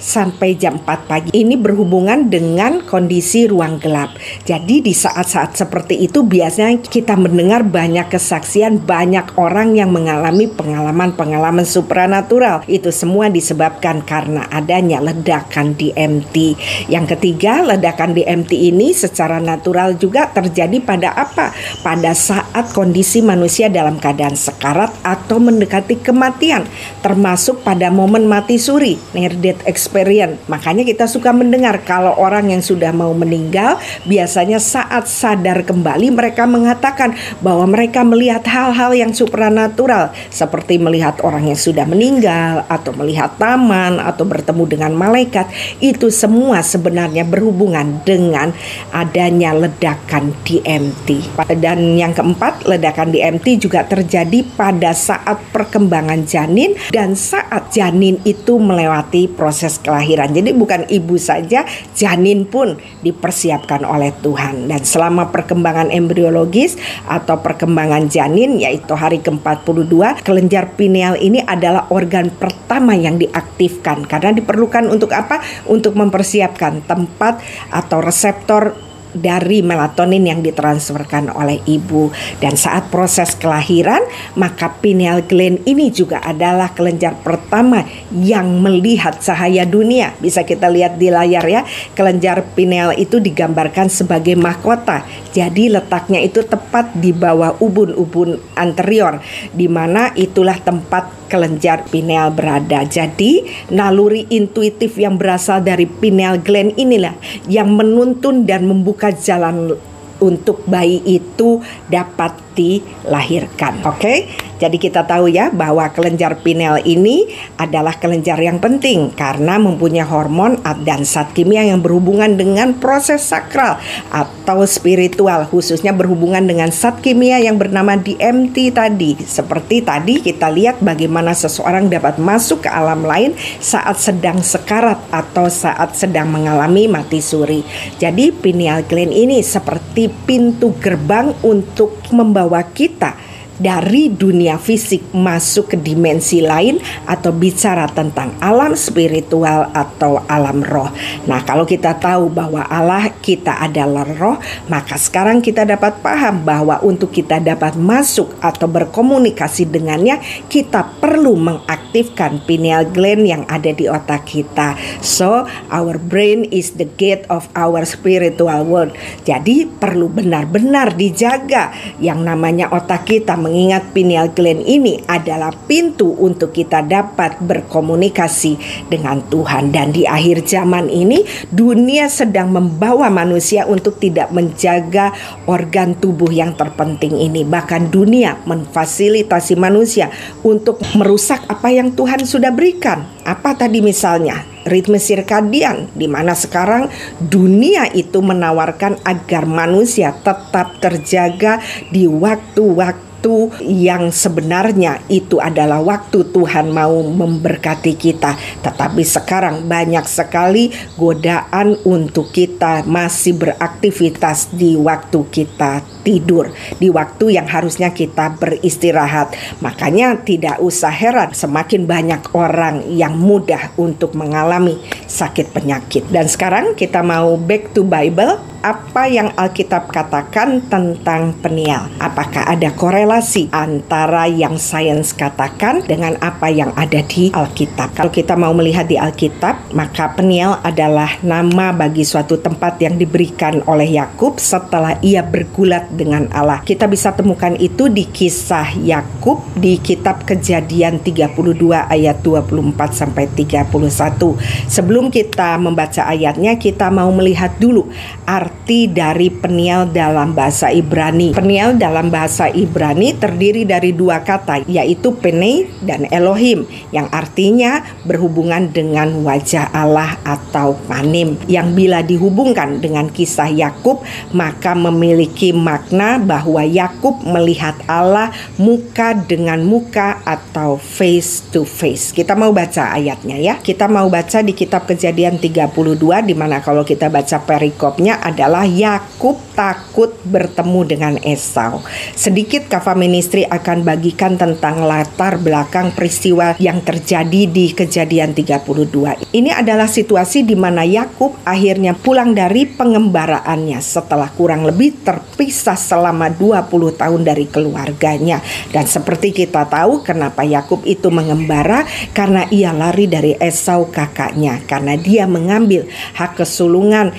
sampai jam 4 pagi. Ini berhubungan dengan kondisi ruang gelap. Jadi di saat-saat seperti itu biasanya kita mendengar banyak kesaksian, banyak orang yang mengalami pengalaman-pengalaman supranatural. Itu semua disebabkan karena adanya ledakan DMT. Yang ketiga, ledakan DMT ini secara natural juga terjadi pada apa? Pada saat kondisi manusia dalam keadaan sekarat atau mendekati kematian, termasuk pada momen mati suri, near death experience. Makanya kita suka mendengar kalau orang yang sudah mau meninggal, biasanya saat sadar kembali mereka mengatakan bahwa mereka melihat hal-hal yang supranatural, seperti melihat orang yang sudah meninggal, atau melihat taman, atau bertemu dengan malaikat. Itu semua sebenarnya berhubungan dengan adanya ledakan DMT. Dan yang keempat, ledakan DMT juga terjadi pada saat perkembangan janin dan saat janin itu melewati proses kelahiran. Jadi bukan ibu saja, janin pun dipersiapkan oleh Tuhan. Dan selama perkembangan embriologis atau perkembangan janin, yaitu hari ke-42, kelenjar pineal ini adalah organ pertama yang diaktifkan. Karena diperlukan untuk apa? Untuk mempersiapkan tempat atau reseptor dari melatonin yang ditransferkan oleh ibu. Dan saat proses kelahiran, maka pineal gland ini juga adalah kelenjar pertama yang melihat cahaya dunia. Bisa kita lihat di layar ya, kelenjar pineal itu digambarkan sebagai mahkota. Jadi letaknya itu tepat di bawah ubun-ubun anterior, di mana itulah tempat kelenjar pineal berada. Jadi naluri intuitif yang berasal dari pineal gland inilah yang menuntun dan membuka jalan untuk bayi itu dapat dilahirkan. Oke? Jadi kita tahu ya bahwa kelenjar pineal ini adalah kelenjar yang penting karena mempunyai hormon dan zat kimia yang berhubungan dengan proses sakral atau spiritual, khususnya berhubungan dengan zat kimia yang bernama DMT tadi. Seperti tadi kita lihat bagaimana seseorang dapat masuk ke alam lain saat sedang sekarat atau saat sedang mengalami mati suri. Jadi pineal gland ini seperti pintu gerbang untuk membawa kita dari dunia fisik masuk ke dimensi lain atau bicara tentang alam spiritual atau alam roh. Nah, kalau kita tahu bahwa Allah kita adalah roh, maka sekarang kita dapat paham bahwa untuk kita dapat masuk atau berkomunikasi dengannya, kita perlu mengaktifkan pineal gland yang ada di otak kita. So, our brain is the gate of our spiritual world. Jadi perlu benar-benar dijaga yang namanya otak kita, mengingat pineal gland ini adalah pintu untuk kita dapat berkomunikasi dengan Tuhan. Dan di akhir zaman ini dunia sedang membawa manusia untuk tidak menjaga organ tubuh yang terpenting ini. Bahkan dunia memfasilitasi manusia untuk merusak apa yang Tuhan sudah berikan. Apa tadi misalnya? Ritme sirkadian, di mana sekarang dunia itu menawarkan agar manusia tetap terjaga di waktu-waktu waktu yang sebenarnya itu adalah waktu Tuhan mau memberkati kita. Tetapi sekarang banyak sekali godaan untuk kita masih beraktivitas di waktu kita tidur, di waktu yang harusnya kita beristirahat. Makanya tidak usah heran semakin banyak orang yang mudah untuk mengalami sakit penyakit. Dan sekarang kita mau back to Bible. Apa yang Alkitab katakan tentang peniel? Apakah ada korelasi antara yang sains katakan dengan apa yang ada di Alkitab? Kalau kita mau melihat di Alkitab, maka peniel adalah nama bagi suatu tempat yang diberikan oleh Yakub setelah ia bergulat dengan Allah. Kita bisa temukan itu di kisah Yakub di kitab Kejadian 32 ayat 24 sampai 31. Sebelum kita membaca ayatnya, kita mau melihat dulu arti dari peniel dalam bahasa Ibrani. Peniel dalam bahasa Ibrani terdiri dari dua kata, yaitu pene dan Elohim, yang artinya berhubungan dengan wajah Allah atau panim, yang bila dihubungkan dengan kisah Yakub maka memiliki makna bahwa Yakub melihat Allah muka dengan muka atau face to face. Kita mau baca ayatnya ya. Kita mau baca di kitab Kejadian 32, di mana kalau kita baca perikopnya adalah Yakub takut bertemu dengan Esau. Sedikit Kava Ministry akan bagikan tentang latar belakang peristiwa yang terjadi di Kejadian 32. Ini adalah situasi di mana Yakub akhirnya pulang dari pengembaraannya setelah kurang lebih terpisah selama 20 tahun dari keluarganya. Dan seperti kita tahu kenapa Yakub itu mengembara, karena ia lari dari Esau kakaknya, karena dia mengambil hak kesulungan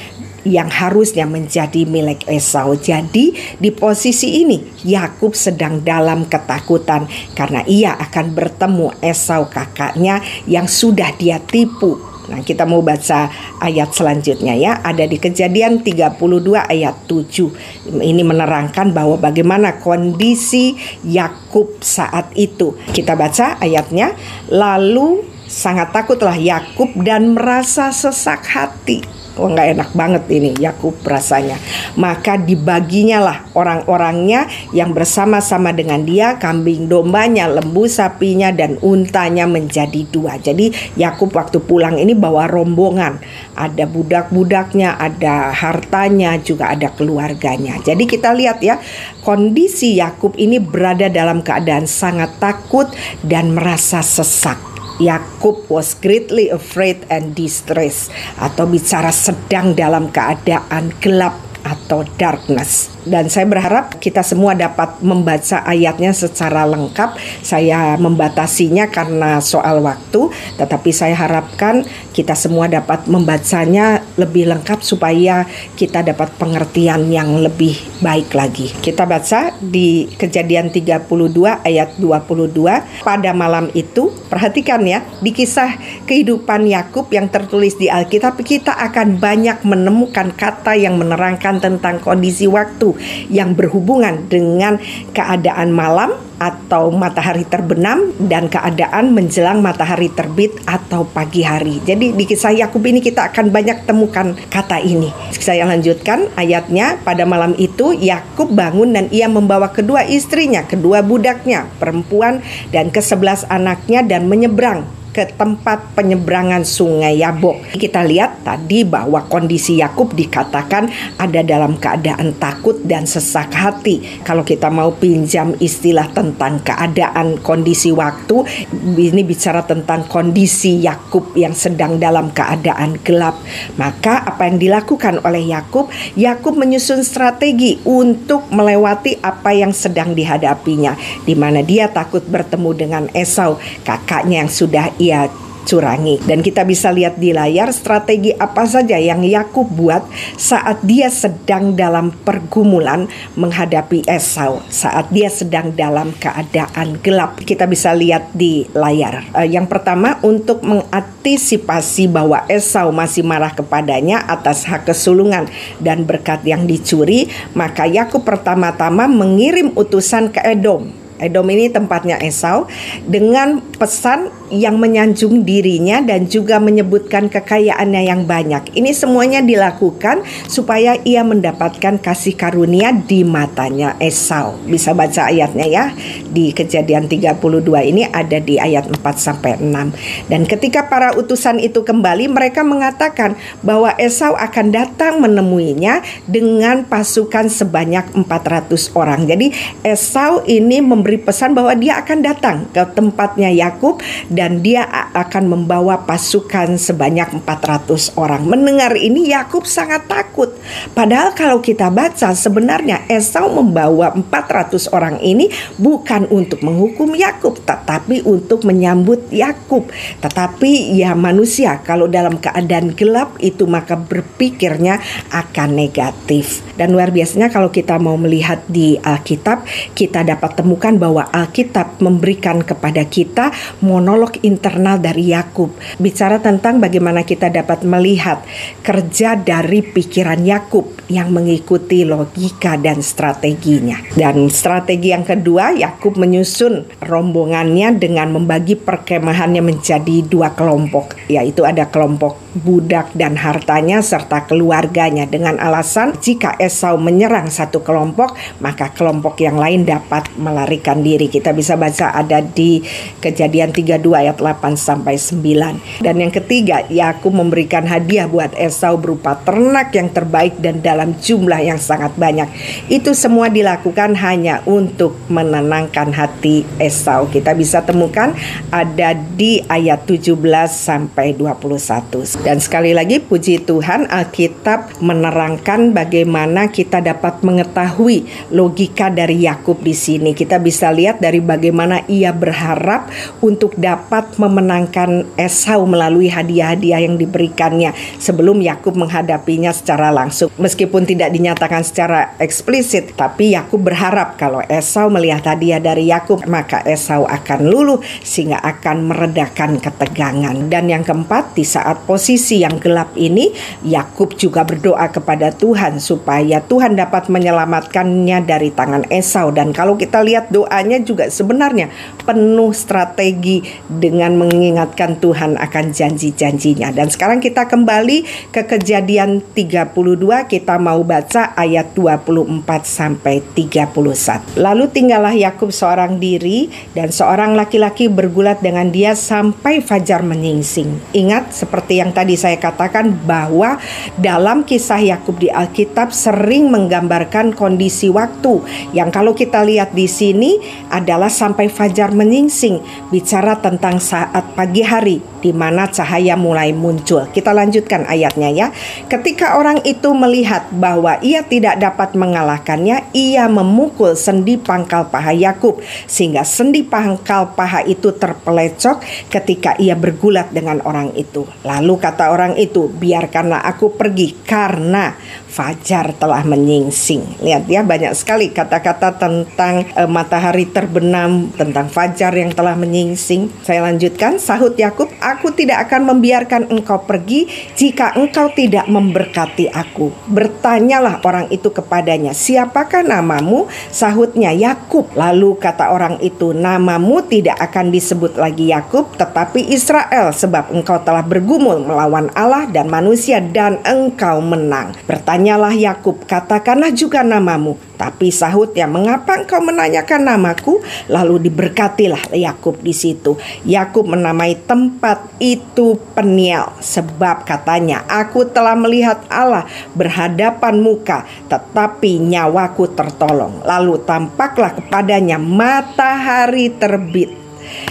yang harusnya menjadi milik Esau. Jadi di posisi ini Yakub sedang dalam ketakutan karena ia akan bertemu Esau kakaknya yang sudah dia tipu. Nah, kita mau baca ayat selanjutnya ya. Ada di Kejadian 32 ayat 7. Ini menerangkan bahwa bagaimana kondisi Yakub saat itu. Kita baca ayatnya. Lalu sangat takutlah Yakub dan merasa sesak hati. Oh, nggak enak banget ini Yakub rasanya. Maka dibaginya lah orang-orangnya yang bersama-sama dengan dia, kambing dombanya, lembu sapinya, dan untanya menjadi dua. Jadi Yakub waktu pulang ini bawa rombongan. Ada budak-budaknya, ada hartanya, juga ada keluarganya. Jadi kita lihat ya, kondisi Yakub ini berada dalam keadaan sangat takut dan merasa sesak. Yakub was greatly afraid and distressed, atau bicara sedang dalam keadaan gelap atau darkness. Dan saya berharap kita semua dapat membaca ayatnya secara lengkap. Saya membatasinya karena soal waktu, tetapi saya harapkan kita semua dapat membacanya lebih lengkap supaya kita dapat pengertian yang lebih baik lagi. Kita baca di Kejadian 32 ayat 22. Pada malam itu, perhatikan ya, di kisah kehidupan Yakub yang tertulis di Alkitab, kita akan banyak menemukan kata yang menerangkan tentang kondisi waktu yang berhubungan dengan keadaan malam atau matahari terbenam dan keadaan menjelang matahari terbit atau pagi hari. Jadi di kisah Yakub ini kita akan banyak temukan kata ini. Saya lanjutkan ayatnya. Pada malam itu Yakub bangun dan ia membawa kedua istrinya, kedua budaknya perempuan dan ke-11 anaknya dan menyeberang ke tempat penyeberangan sungai Yabok. Kita lihat tadi bahwa kondisi Yakub dikatakan ada dalam keadaan takut dan sesak hati. Kalau kita mau pinjam istilah tentang keadaan kondisi waktu, ini bicara tentang kondisi Yakub yang sedang dalam keadaan gelap. Maka apa yang dilakukan oleh Yakub? Yakub menyusun strategi untuk melewati apa yang sedang dihadapinya, di mana dia takut bertemu dengan Esau, kakaknya yang sudah ia curangi. Dan kita bisa lihat di layar strategi apa saja yang Yakub buat saat dia sedang dalam pergumulan menghadapi Esau, saat dia sedang dalam keadaan gelap. Kita bisa lihat di layar. Yang pertama, untuk mengantisipasi bahwa Esau masih marah kepadanya atas hak kesulungan dan berkat yang dicuri, maka Yakub pertama-tama mengirim utusan ke Edom Edom ini tempatnya Esau, dengan pesan yang menyanjung dirinya dan juga menyebutkan kekayaannya yang banyak. Ini semuanya dilakukan supaya ia mendapatkan kasih karunia di matanya Esau. Bisa baca ayatnya ya. Di Kejadian 32 ini ada di ayat 4-6. Dan ketika para utusan itu kembali, mereka mengatakan bahwa Esau akan datang menemuinya dengan pasukan sebanyak 400 orang. Jadi Esau ini memberi pesan bahwa dia akan datang ke tempatnya Yakub dan dia akan membawa pasukan sebanyak 400 orang. Mendengar ini Yakub sangat takut. Padahal kalau kita baca sebenarnya Esau membawa 400 orang ini bukan untuk menghukum Yakub, tetapi untuk menyambut Yakub. Tetapi ya manusia kalau dalam keadaan gelap itu maka berpikirnya akan negatif. Dan luar biasanya kalau kita mau melihat di Alkitab, kita dapat temukan bahwa Alkitab memberikan kepada kita monolog internal dari Yakub, bicara tentang bagaimana kita dapat melihat kerja dari pikiran Yakub yang mengikuti logika dan strateginya. Dan strategi yang kedua, Yakub menyusun rombongannya dengan membagi perkemahannya menjadi 2 kelompok, yaitu ada kelompok budak dan hartanya serta keluarganya, dengan alasan jika Esau menyerang satu kelompok maka kelompok yang lain dapat melarikan diri. Kita bisa baca ada di Kejadian 32 ayat 8-9. Dan yang ketiga, Yakub memberikan hadiah buat Esau berupa ternak yang terbaik dan dalam jumlah yang sangat banyak. Itu semua dilakukan hanya untuk menenangkan hati Esau. Kita bisa temukan ada di ayat 17-21. Dan sekali lagi puji Tuhan, Alkitab menerangkan bagaimana kita dapat mengetahui logika dari Yakub di sini. Kita bisa lihat dari bagaimana ia berharap untuk dapat memenangkan Esau melalui hadiah-hadiah yang diberikannya sebelum Yakub menghadapinya secara langsung. Meskipun tidak dinyatakan secara eksplisit, tapi Yakub berharap kalau Esau melihat hadiah dari Yakub, maka Esau akan luluh sehingga akan meredakan ketegangan. Dan yang keempat, di saat posisi yang gelap ini, Yakub juga berdoa kepada Tuhan supaya Tuhan dapat menyelamatkannya dari tangan Esau. Dan kalau kita lihat doanya juga sebenarnya penuh strategi dengan mengingatkan Tuhan akan janji-janjinya. Dan sekarang kita kembali ke Kejadian 32, kita mau baca ayat 24-31. Lalu tinggallah Yakub seorang diri dan seorang laki-laki bergulat dengan dia sampai fajar menyingsing. Ingat seperti yang tadi saya katakan bahwa dalam kisah Yakub di Alkitab sering menggambarkan kondisi waktu yang kalau kita lihat di sini adalah sampai fajar menyingsing, bicara tentang saat pagi hari di mana cahaya mulai muncul. Kita lanjutkan ayatnya ya. Ketika orang itu melihat bahwa ia tidak dapat mengalahkannya, ia memukul sendi pangkal paha Yakub sehingga sendi pangkal paha itu terpelecok ketika ia bergulat dengan orang itu. Lalu kata orang itu, biarkanlah aku pergi karena fajar telah menyingsing. Lihat ya, banyak sekali kata-kata tentang matahari terbenam, tentang fajar yang telah menyingsing. Saya lanjutkan, sahut Yakub, aku tidak akan membiarkan engkau pergi jika engkau tidak memberkati aku. Bertanyalah orang itu kepadanya, siapakah namamu? Sahutnya, Yakub. Lalu kata orang itu, namamu tidak akan disebut lagi Yakub, tetapi Israel, sebab engkau telah bergumul melawan Allah dan manusia dan engkau menang. Bertanyalah Yakub, katakanlah juga namamu. Tapi sahutnya, mengapa engkau menanyakan namaku? Lalu diberkatilah Yakub di situ. Yakub menamai tempat itu Peniel, sebab katanya, aku telah melihat Allah berhadapan muka, tetapi nyawaku tertolong. Lalu tampaklah kepadanya matahari terbit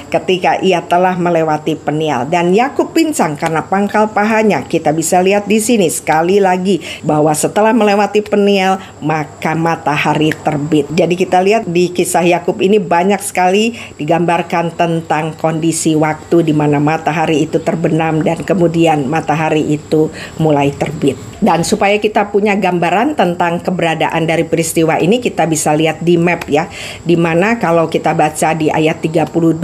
ketika ia telah melewati Peniel, dan Yakub pincang karena pangkal pahanya. Kita bisa lihat di sini sekali lagi bahwa setelah melewati Peniel maka matahari terbit. Jadi kita lihat di kisah Yakub ini banyak sekali digambarkan tentang kondisi waktu di mana matahari itu terbenam dan kemudian matahari itu mulai terbit. Dan supaya kita punya gambaran tentang keberadaan dari peristiwa ini, kita bisa lihat di map ya, di mana kalau kita baca di ayat 32,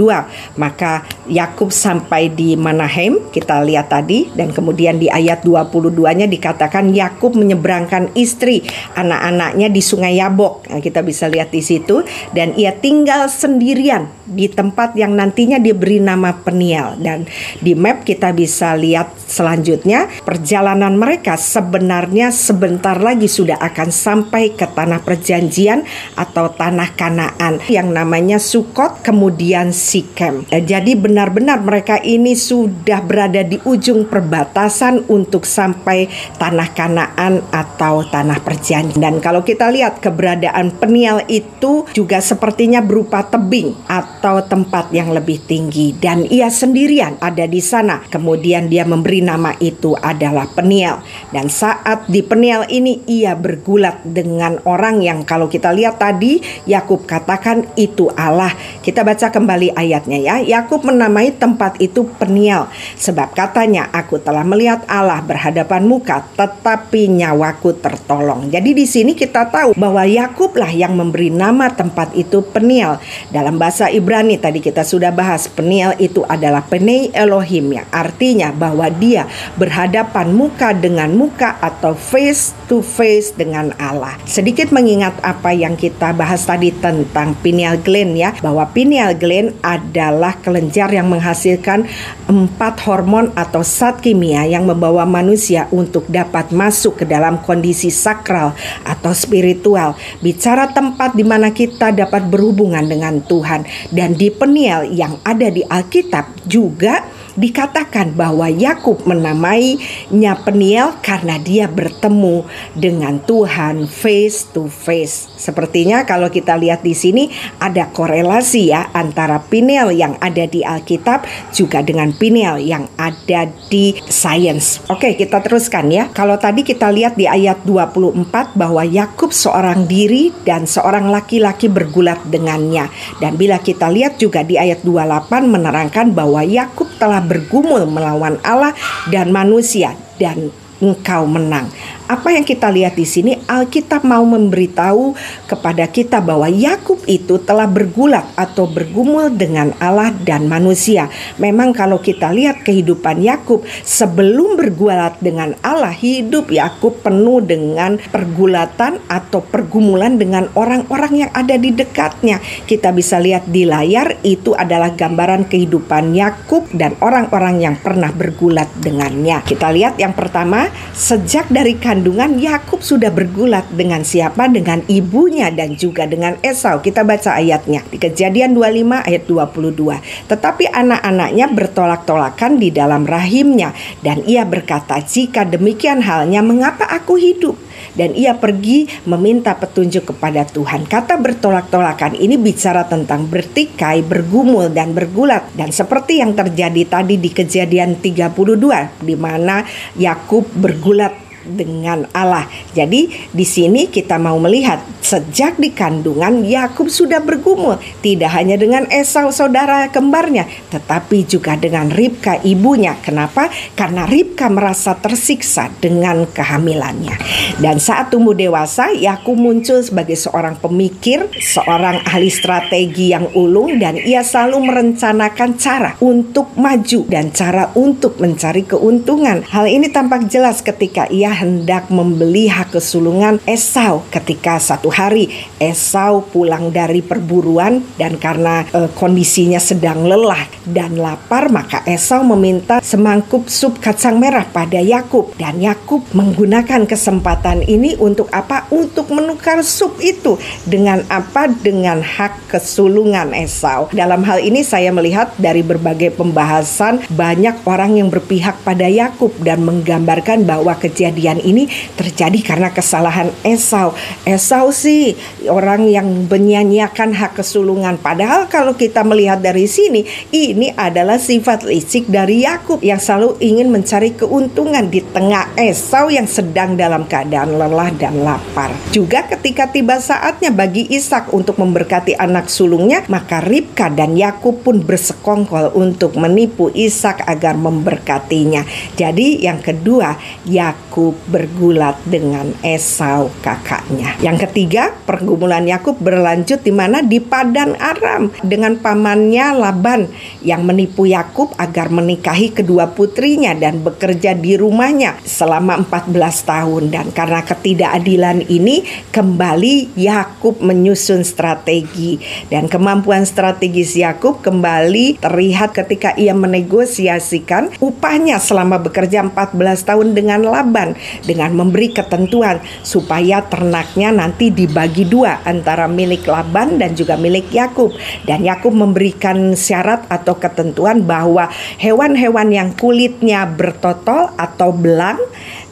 Maka Yakub sampai di Manahem, kita lihat tadi, dan kemudian di ayat 22-nya dikatakan Yakub menyeberangkan istri anak-anaknya di Sungai Yabok. Nah, kita bisa lihat di situ, dan ia tinggal sendirian di tempat yang nantinya diberi nama Peniel. Dan di map kita bisa lihat selanjutnya perjalanan mereka sebenarnya sebentar lagi sudah akan sampai ke tanah perjanjian atau tanah Kanaan yang namanya Sukot, kemudian Sikem. Jadi benar-benar mereka ini sudah berada di ujung perbatasan untuk sampai tanah Kanaan atau tanah perjanjian. Dan kalau kita lihat keberadaan Peniel itu juga sepertinya berupa tebing atau tempat yang lebih tinggi, dan ia sendirian ada di sana. Kemudian dia memberi nama itu adalah Peniel. Dan saat di Peniel ini ia bergulat dengan orang yang kalau kita lihat tadi Yakub katakan itu Allah. Kita baca kembali ayatnya ya. Yakub menamai tempat itu Peniel sebab katanya, aku telah melihat Allah berhadapan muka, tetapi nyawaku tertolong. Jadi di sini kita tahu bahwa Yakublah yang memberi nama tempat itu Peniel. Dalam bahasa Ibrani tadi kita sudah bahas, Peniel itu adalah Penei Elohim, yang artinya bahwa dia berhadapan muka dengan muka atau face to face dengan Allah. Sedikit mengingat apa yang kita bahas tadi tentang pineal gland ya, bahwa pineal gland adalah kelenjar yang menghasilkan 4 hormon atau zat kimia yang membawa manusia untuk dapat masuk ke dalam kondisi sakral atau spiritual. Bicara tempat di mana kita dapat berhubungan dengan Tuhan. Dan di Peniel yang ada di Alkitab juga dikatakan bahwa Yakub menamainya Peniel karena dia bertemu dengan Tuhan face to face. Sepertinya kalau kita lihat di sini ada korelasi ya antara Peniel yang ada di Alkitab juga dengan Peniel yang ada di sains. Oke, kita teruskan ya. Kalau tadi kita lihat di ayat 24 bahwa Yakub seorang diri dan seorang laki-laki bergulat dengannya. Dan bila kita lihat juga di ayat 28 menerangkan bahwa Yakub telah bergumul melawan Allah dan manusia dan engkau menang. Apa yang kita lihat di sini, Alkitab mau memberitahu kepada kita bahwa Yakub itu telah bergulat atau bergumul dengan Allah dan manusia. Memang kalau kita lihat kehidupan Yakub sebelum bergulat dengan Allah, hidup Yakub penuh dengan pergulatan atau pergumulan dengan orang-orang yang ada di dekatnya. Kita bisa lihat di layar, itu adalah gambaran kehidupan Yakub dan orang-orang yang pernah bergulat dengannya. Kita lihat yang pertama, sejak dari kandungan Yakub sudah bergulat dengan siapa? Dengan ibunya dan juga dengan Esau. Kita baca ayatnya di Kejadian 25 ayat 22. Tetapi anak-anaknya bertolak-tolakan di dalam rahimnya, dan ia berkata, jika demikian halnya, mengapa aku hidup? Dan ia pergi meminta petunjuk kepada Tuhan. Kata bertolak-tolakan ini bicara tentang bertikai, bergumul dan bergulat. Dan seperti yang terjadi tadi di Kejadian 32 di mana Yakub bergulat dengan Allah. Jadi di sini kita mau melihat sejak di kandungan Yakub sudah bergumul, tidak hanya dengan Esau saudara kembarnya, tetapi juga dengan Ribka ibunya. Kenapa? Karena Ribka merasa tersiksa dengan kehamilannya. Dan saat tumbuh dewasa, Yakub muncul sebagai seorang pemikir, seorang ahli strategi yang ulung, dan ia selalu merencanakan cara untuk maju dan cara untuk mencari keuntungan. Hal ini tampak jelas ketika ia hendak membeli hak kesulungan Esau. Ketika satu hari Esau pulang dari perburuan dan karena kondisinya sedang lelah dan lapar, maka Esau meminta semangkuk sup kacang merah pada Yakub, dan Yakub menggunakan kesempatan ini untuk apa? Untuk menukar sup itu dengan apa? Dengan hak kesulungan Esau. Dalam hal ini saya melihat dari berbagai pembahasan banyak orang yang berpihak pada Yakub dan menggambarkan bahwa kejadian ini terjadi karena kesalahan Esau. Esau sih orang yang menyanyiakan hak kesulungan. Padahal kalau kita melihat dari sini, ini adalah sifat licik dari Yakub yang selalu ingin mencari keuntungan di tengah Esau yang sedang dalam keadaan lelah dan lapar. Juga ketika tiba saatnya bagi Ishak untuk memberkati anak sulungnya, maka Ribka dan Yakub pun bersekongkol untuk menipu Ishak agar memberkatinya. Jadi yang kedua, Yakub bergulat dengan Esau kakaknya. Yang ketiga, ketiga, pergumulan Yakub berlanjut di mana di Padan Aram dengan pamannya Laban yang menipu Yakub agar menikahi kedua putrinya dan bekerja di rumahnya selama 14 tahun. Dan karena ketidakadilan ini, kembali Yakub menyusun strategi, dan kemampuan strategis Yakub kembali terlihat ketika ia menegosiasikan upahnya selama bekerja 14 tahun dengan Laban dengan memberi ketentuan supaya ternaknya nanti dibagi dua antara milik Laban dan juga milik Yakub. Dan Yakub memberikan syarat atau ketentuan bahwa hewan-hewan yang kulitnya bertotol atau belang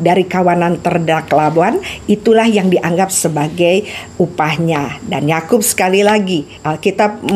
dari kawanan ternak Laban itulah yang dianggap sebagai upahnya. Dan Yakub, sekali lagi Alkitab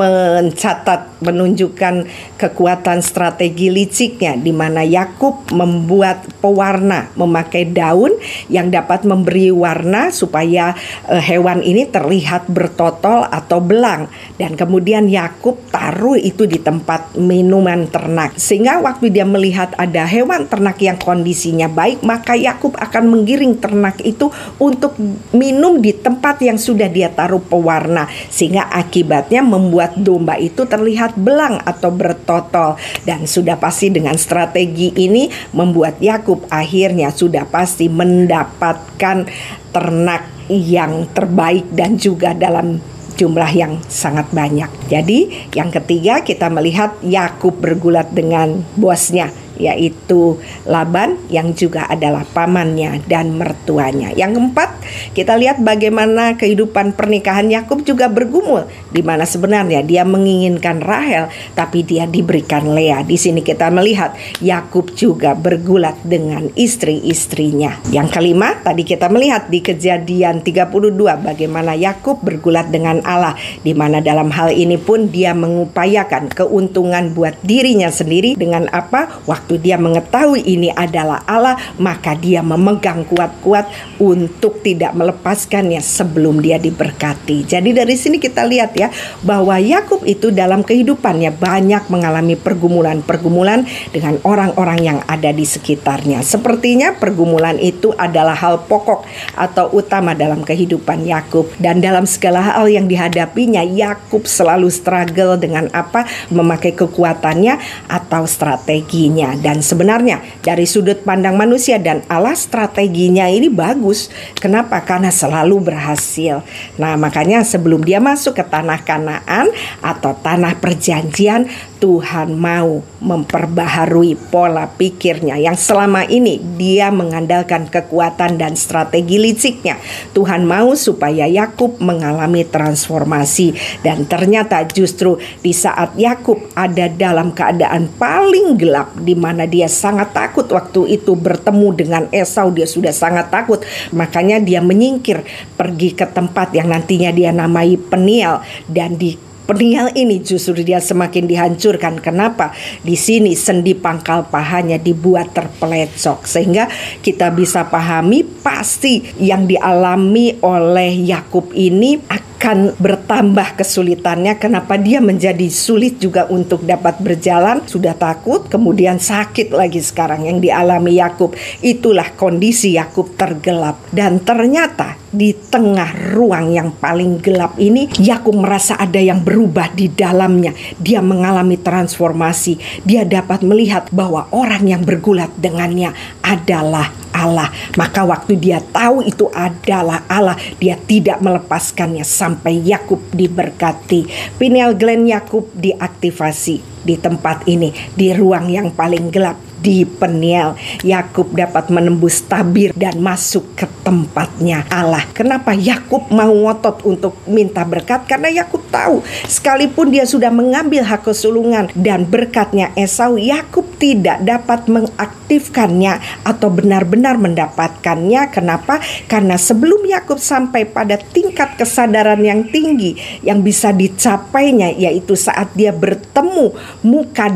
menunjukkan kekuatan strategi liciknya, di mana Yakub membuat pewarna, memakai daun yang dapat memberi warna supaya hewan ini terlihat bertotol atau belang, dan kemudian Yakub taruh itu di tempat minuman ternak, sehingga waktu dia melihat ada hewan ternak yang kondisinya baik, maka Yakub akan menggiring ternak itu untuk minum di tempat yang sudah dia taruh pewarna, sehingga akibatnya membuat domba itu terlihat belang atau bertotol. Dan sudah pasti dengan strategi ini membuat Yakub akhirnya sudah pasti mendapatkan ternak yang terbaik dan juga dalam jumlah yang sangat banyak. Jadi yang ketiga, kita melihat Yakub bergulat dengan bosnya, yaitu Laban yang juga adalah pamannya dan mertuanya. Yang keempat, kita lihat bagaimana kehidupan pernikahan Yakub juga bergumul, di mana sebenarnya dia menginginkan Rahel tapi dia diberikan Lea. Di sini kita melihat Yakub juga bergulat dengan istri-istrinya. Yang kelima, tadi kita melihat di Kejadian 32 bagaimana Yakub bergulat dengan Allah, di mana dalam hal ini pun dia mengupayakan keuntungan buat dirinya sendiri. Dengan apa? Waktu dia mengetahui ini adalah Allah, maka dia memegang kuat-kuat untuk tidak melepaskannya sebelum dia diberkati. Jadi dari sini kita lihat ya, bahwa Yakub itu dalam kehidupannya banyak mengalami pergumulan-pergumulan dengan orang-orang yang ada di sekitarnya. Sepertinya pergumulan itu adalah hal pokok atau utama dalam kehidupan Yakub, dan dalam segala hal yang dihadapinya, Yakub selalu struggle dengan apa? Memakai kekuatannya atau strateginya. Dan sebenarnya dari sudut pandang manusia dan Allah, strateginya ini bagus. Kenapa? Karena selalu berhasil. Nah, makanya sebelum dia masuk ke tanah Kanaan atau tanah perjanjian, Tuhan mau memperbaharui pola pikirnya yang selama ini dia mengandalkan kekuatan dan strategi liciknya. Tuhan mau supaya Yakub mengalami transformasi, dan ternyata justru di saat Yakub ada dalam keadaan paling gelap, di mana dia sangat takut waktu itu bertemu dengan Esau, dia sudah sangat takut, makanya dia menyingkir pergi ke tempat yang nantinya dia namai Peniel, dan di Peniel ini justru dia semakin dihancurkan. Kenapa? Di sini sendi pangkal pahanya dibuat terpelecok, sehingga kita bisa pahami pasti yang dialami oleh Yakub ini akan bertambah kesulitannya. Kenapa dia menjadi sulit juga untuk dapat berjalan? Sudah takut, kemudian sakit lagi sekarang yang dialami Yakub. Itulah kondisi Yakub tergelap, dan ternyata di tengah ruang yang paling gelap ini, Yakub merasa ada yang berubah di dalamnya. Dia mengalami transformasi. Dia dapat melihat bahwa orang yang bergulat dengannya adalah Allah. Maka waktu dia tahu itu adalah Allah, dia tidak melepaskannya sampai Yakub diberkati. Pineal gland Yakub diaktifasi di tempat ini, di ruang yang paling gelap. Di Peniel, Yakub dapat menembus tabir dan masuk ke tempatnya Allah. Kenapa Yakub mau ngotot untuk minta berkat? Karena Yakub tahu, sekalipun dia sudah mengambil hak kesulungan dan berkatnya Esau, Yakub tidak dapat mengaktifkannya atau benar-benar mendapatkannya. Kenapa? Karena sebelum Yakub sampai pada tingkat kesadaran yang tinggi yang bisa dicapainya, yaitu saat dia bertemu muka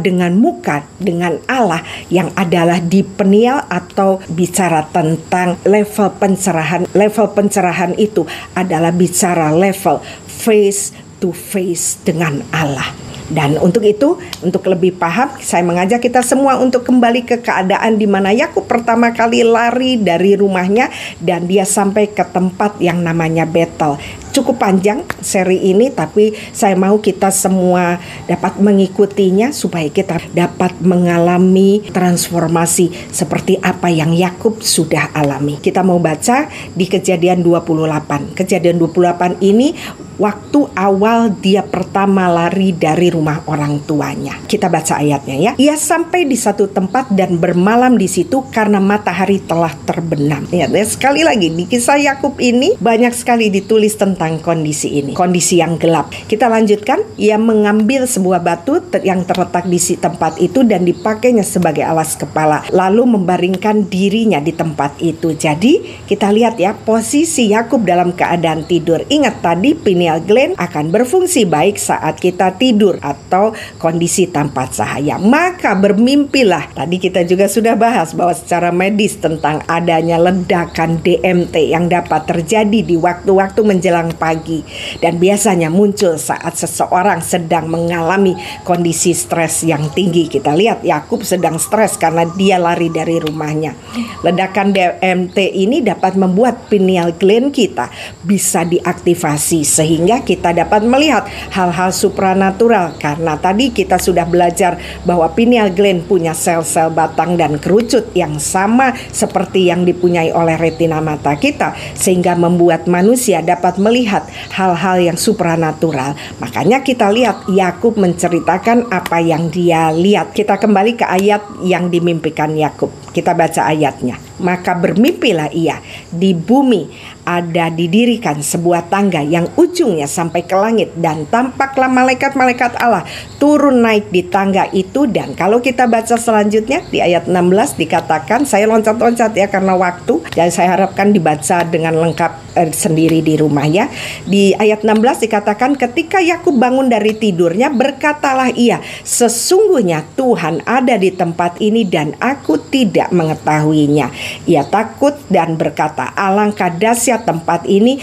dengan Allah, yang adalah di Peniel, atau bicara tentang level pencerahan. Level pencerahan itu adalah bicara level face to face dengan Allah. Dan untuk itu, untuk lebih paham, saya mengajak kita semua untuk kembali ke keadaan di mana Yakub pertama kali lari dari rumahnya dan dia sampai ke tempat yang namanya Betel. Cukup panjang seri ini, tapi saya mau kita semua dapat mengikutinya supaya kita dapat mengalami transformasi seperti apa yang Yakub sudah alami. Kita mau baca di Kejadian 28. Kejadian 28 ini waktu awal dia pertama lari dari rumah orang tuanya. Kita baca ayatnya ya. Ia sampai di satu tempat dan bermalam di situ karena matahari telah terbenam. Ya, sekali lagi di kisah Yakub ini banyak sekali ditulis tentang kondisi ini, kondisi yang gelap. Kita lanjutkan. Ia mengambil sebuah batu yang terletak di tempat itu dan dipakainya sebagai alas kepala, lalu membaringkan dirinya di tempat itu. Jadi kita lihat ya, posisi Yakub dalam keadaan tidur. Ingat tadi pineal gland akan berfungsi baik saat kita tidur atau kondisi tanpa cahaya. Maka bermimpilah. Tadi kita juga sudah bahas bahwa secara medis tentang adanya ledakan DMT yang dapat terjadi di waktu-waktu menjelang pagi dan biasanya muncul saat seseorang sedang mengalami kondisi stres yang tinggi. Kita lihat Yakub sedang stres karena dia lari dari rumahnya. Ledakan DMT ini dapat membuat pineal gland kita bisa diaktifasi sehingga kita dapat melihat hal-hal supranatural, karena tadi kita sudah belajar bahwa pineal gland punya sel-sel batang dan kerucut yang sama seperti yang dipunyai oleh retina mata kita, sehingga membuat manusia dapat melihat hal-hal yang supranatural. Makanya kita lihat Yakub menceritakan apa yang dia lihat. Kita kembali ke ayat yang dimimpikan Yakub. Kita baca ayatnya. Maka bermimpilah ia, di bumi ada didirikan sebuah tangga yang ujungnya sampai ke langit, dan tampaklah malaikat-malaikat Allah turun naik di tangga itu. Dan kalau kita baca selanjutnya di ayat 16 dikatakan, saya loncat-loncat ya karena waktu, dan saya harapkan dibaca dengan lengkap sendiri di rumah ya. Di ayat 16 dikatakan, ketika Yakub bangun dari tidurnya, berkatalah ia, sesungguhnya Tuhan ada di tempat ini dan aku tidak mengetahuinya. Ia takut dan berkata, alangkah dahsyat tempat ini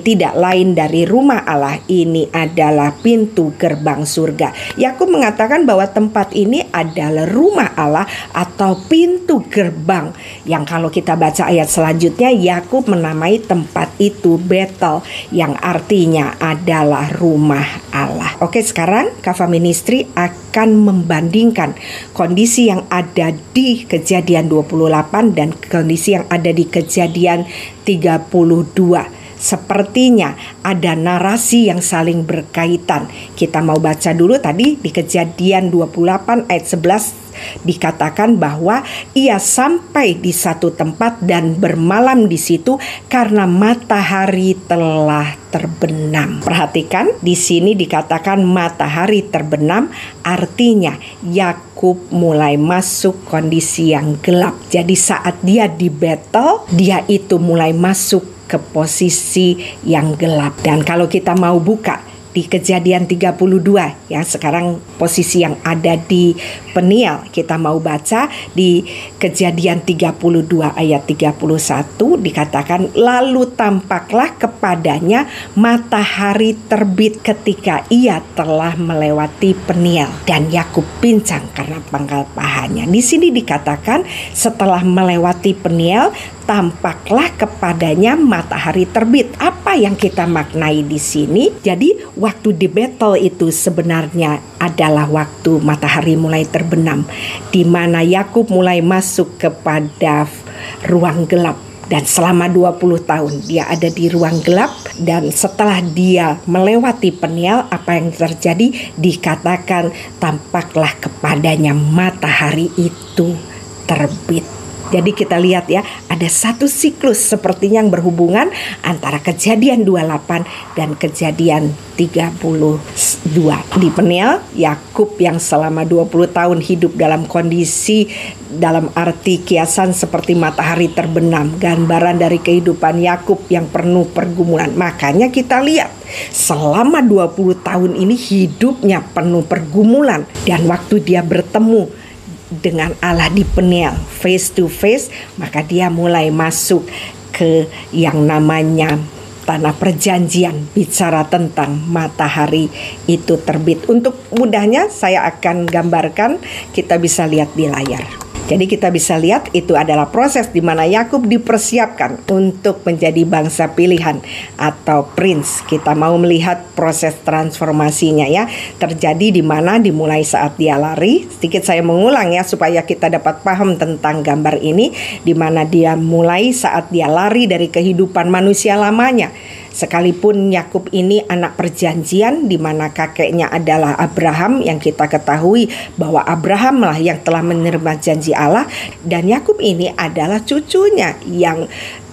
tidak lain dari rumah Allah, ini adalah pintu gerbang surga. Yakub mengatakan bahwa tempat ini adalah rumah Allah atau pintu gerbang, yang kalau kita baca ayat selanjutnya, Yakub menamai tempat itu Betel, yang artinya adalah rumah Allah. Oke, sekarang Kava Ministry akan membandingkan kondisi yang ada di Kejadian 28 dan kondisi yang ada di Kejadian 32. Sepertinya ada narasi yang saling berkaitan. Kita mau baca dulu tadi di Kejadian 28 ayat 11 dikatakan bahwa ia sampai di satu tempat dan bermalam di situ karena matahari telah terbenam. Perhatikan di sini dikatakan matahari terbenam, artinya Yakub mulai masuk kondisi yang gelap. Jadi saat dia di Betel, dia itu mulai masuk ke posisi yang gelap. Dan kalau kita mau buka di Kejadian 32 ya, sekarang posisi yang ada di Peniel, kita mau baca di Kejadian 32 ayat 31 dikatakan, lalu tampaklah kepadanya matahari terbit ketika ia telah melewati Peniel, dan Yakub pincang karena pangkal pahanya. Di sini dikatakan setelah melewati Peniel tampaklah kepadanya matahari terbit. Apa yang kita maknai di sini? Jadi waktu di Betel itu sebenarnya adalah waktu matahari mulai terbenam, di mana Yakub mulai masuk kepada ruang gelap. Dan selama 20 tahun dia ada di ruang gelap, dan setelah dia melewati Peniel, apa yang terjadi? Dikatakan tampaklah kepadanya matahari itu terbit. Jadi kita lihat ya, ada satu siklus sepertinya yang berhubungan antara Kejadian 28 dan Kejadian 32. Di Peniel, Yakub yang selama 20 tahun hidup dalam kondisi, dalam arti kiasan seperti matahari terbenam, gambaran dari kehidupan Yakub yang penuh pergumulan. Makanya kita lihat selama 20 tahun ini hidupnya penuh pergumulan, dan waktu dia bertemu dengan Allah di Peniel face to face, maka dia mulai masuk ke yang namanya tanah perjanjian, bicara tentang matahari itu terbit. Untuk mudahnya saya akan gambarkan, kita bisa lihat di layar. Jadi kita bisa lihat itu adalah proses di mana Yakub dipersiapkan untuk menjadi bangsa pilihan atau prince. Kita mau melihat proses transformasinya ya. Terjadi di mana dimulai saat dia lari. Sedikit saya mengulang ya supaya kita dapat paham tentang gambar ini. Di mana dia mulai saat dia lari dari kehidupan manusia lamanya. Sekalipun Yakub ini anak perjanjian di mana kakeknya adalah Abraham, yang kita ketahui bahwa Abraham lah yang telah menerima janji Allah, dan Yakub ini adalah cucunya yang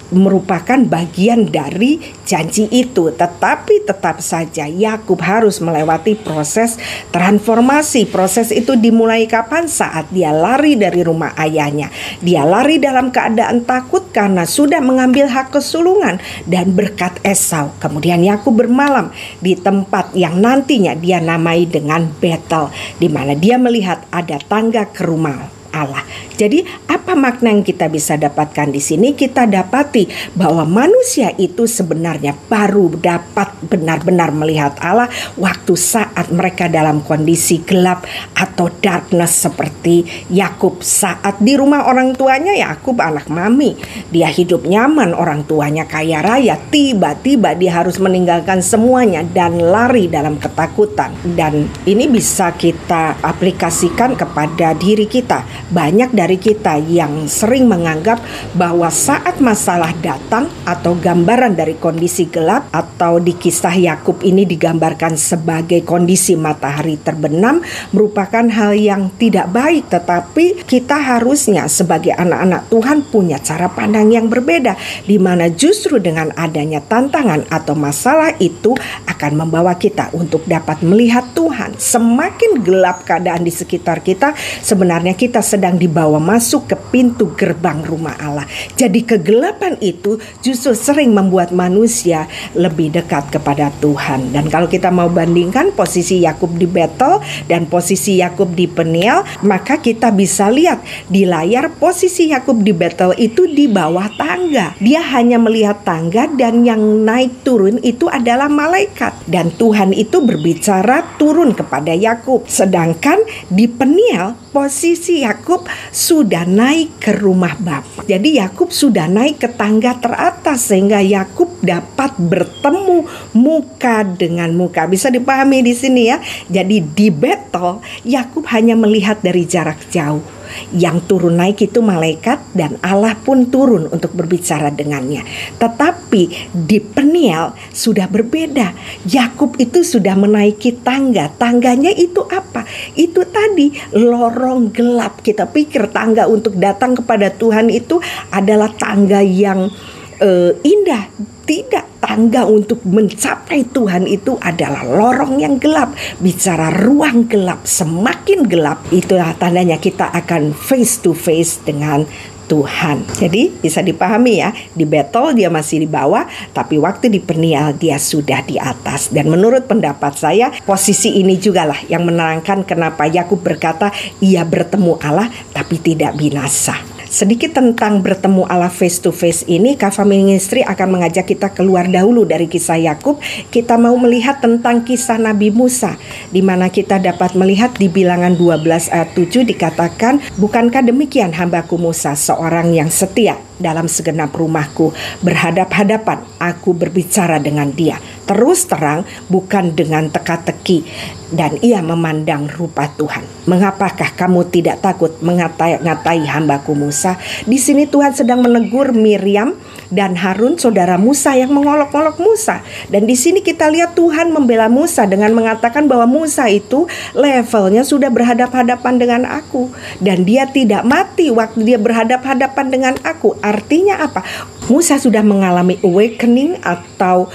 merupakan bagian dari janji itu. Tetapi tetap saja Yakub harus melewati proses transformasi. Proses itu dimulai kapan? Saat dia lari dari rumah ayahnya. Dia lari dalam keadaan takut karena sudah mengambil hak kesulungan dan berkat Esau. Kemudian Yakub bermalam di tempat yang nantinya dia namai dengan Betel, di mana dia melihat ada tangga ke rumah Allah. Jadi apa makna yang kita bisa dapatkan di sini? Kita dapati bahwa manusia itu sebenarnya baru dapat benar-benar melihat Allah waktu saat mereka dalam kondisi gelap atau darkness seperti Yakub saat di rumah orang tuanya. Yakub anak mami, dia hidup nyaman, orang tuanya kaya raya, tiba-tiba dia harus meninggalkan semuanya dan lari dalam ketakutan. Dan ini bisa kita aplikasikan kepada diri kita. Banyak dari kita yang sering menganggap bahwa saat masalah datang atau gambaran dari kondisi gelap, atau di kisah Yakub ini digambarkan sebagai kondisi matahari terbenam, merupakan hal yang tidak baik. Tetapi kita harusnya sebagai anak-anak Tuhan punya cara pandang yang berbeda, di mana justru dengan adanya tantangan atau masalah itu akan membawa kita untuk dapat melihat Tuhan. Semakin gelap keadaan di sekitar kita, sebenarnya kita sedang dibawa masuk ke pintu gerbang rumah Allah. Jadi kegelapan itu justru sering membuat manusia lebih dekat kepada Tuhan. Dan kalau kita mau bandingkan posisi Yakub di Betel dan posisi Yakub di Peniel, maka kita bisa lihat di layar posisi Yakub di Betel itu di bawah tangga. Dia hanya melihat tangga dan yang naik turun itu adalah malaikat. Dan Tuhan itu berbicara turun kepada Yakub. Sedangkan di Peniel posisi Yakub sudah naik ke rumah Bapa. Jadi Yakub sudah naik ke tangga teratas sehingga Yakub dapat bertemu muka dengan muka. Bisa dipahami di sini ya. Jadi di Betel Yakub hanya melihat dari jarak jauh. Yang turun naik itu malaikat dan Allah pun turun untuk berbicara dengannya. Tetapi di Peniel sudah berbeda. Yakub itu sudah menaiki tangga. Tangganya itu apa? Itu tadi lorong gelap. Kita pikir tangga untuk datang kepada Tuhan itu adalah tangga yang indah. Tidak, tangga untuk mencapai Tuhan itu adalah lorong yang gelap. Bicara ruang gelap, semakin gelap, itulah tandanya kita akan face to face dengan Tuhan. Jadi bisa dipahami ya, di Betel dia masih di bawah, tapi waktu di Peniel dia sudah di atas. Dan menurut pendapat saya, posisi ini juga lah yang menerangkan kenapa Yakub berkata ia bertemu Allah tapi tidak binasa. Sedikit tentang bertemu Allah face to face ini, Kava Ministry akan mengajak kita keluar dahulu dari kisah Yakub. Kita mau melihat tentang kisah Nabi Musa, di mana kita dapat melihat di Bilangan 12 ayat 7 dikatakan, "Bukankah demikian hambaku Musa, seorang yang setia dalam segenap rumahku, berhadap-hadapan aku berbicara dengan dia, terus terang bukan dengan teka-teki, dan ia memandang rupa Tuhan. Mengapakah kamu tidak takut mengatai hambaku Musa?" Di sini Tuhan sedang menegur Miriam dan Harun, saudara Musa, yang mengolok-olok Musa. Dan di sini kita lihat Tuhan membela Musa dengan mengatakan bahwa Musa itu levelnya sudah berhadap-hadapan dengan aku, dan dia tidak mati waktu dia berhadap-hadapan dengan aku. Artinya apa? Musa sudah mengalami awakening atau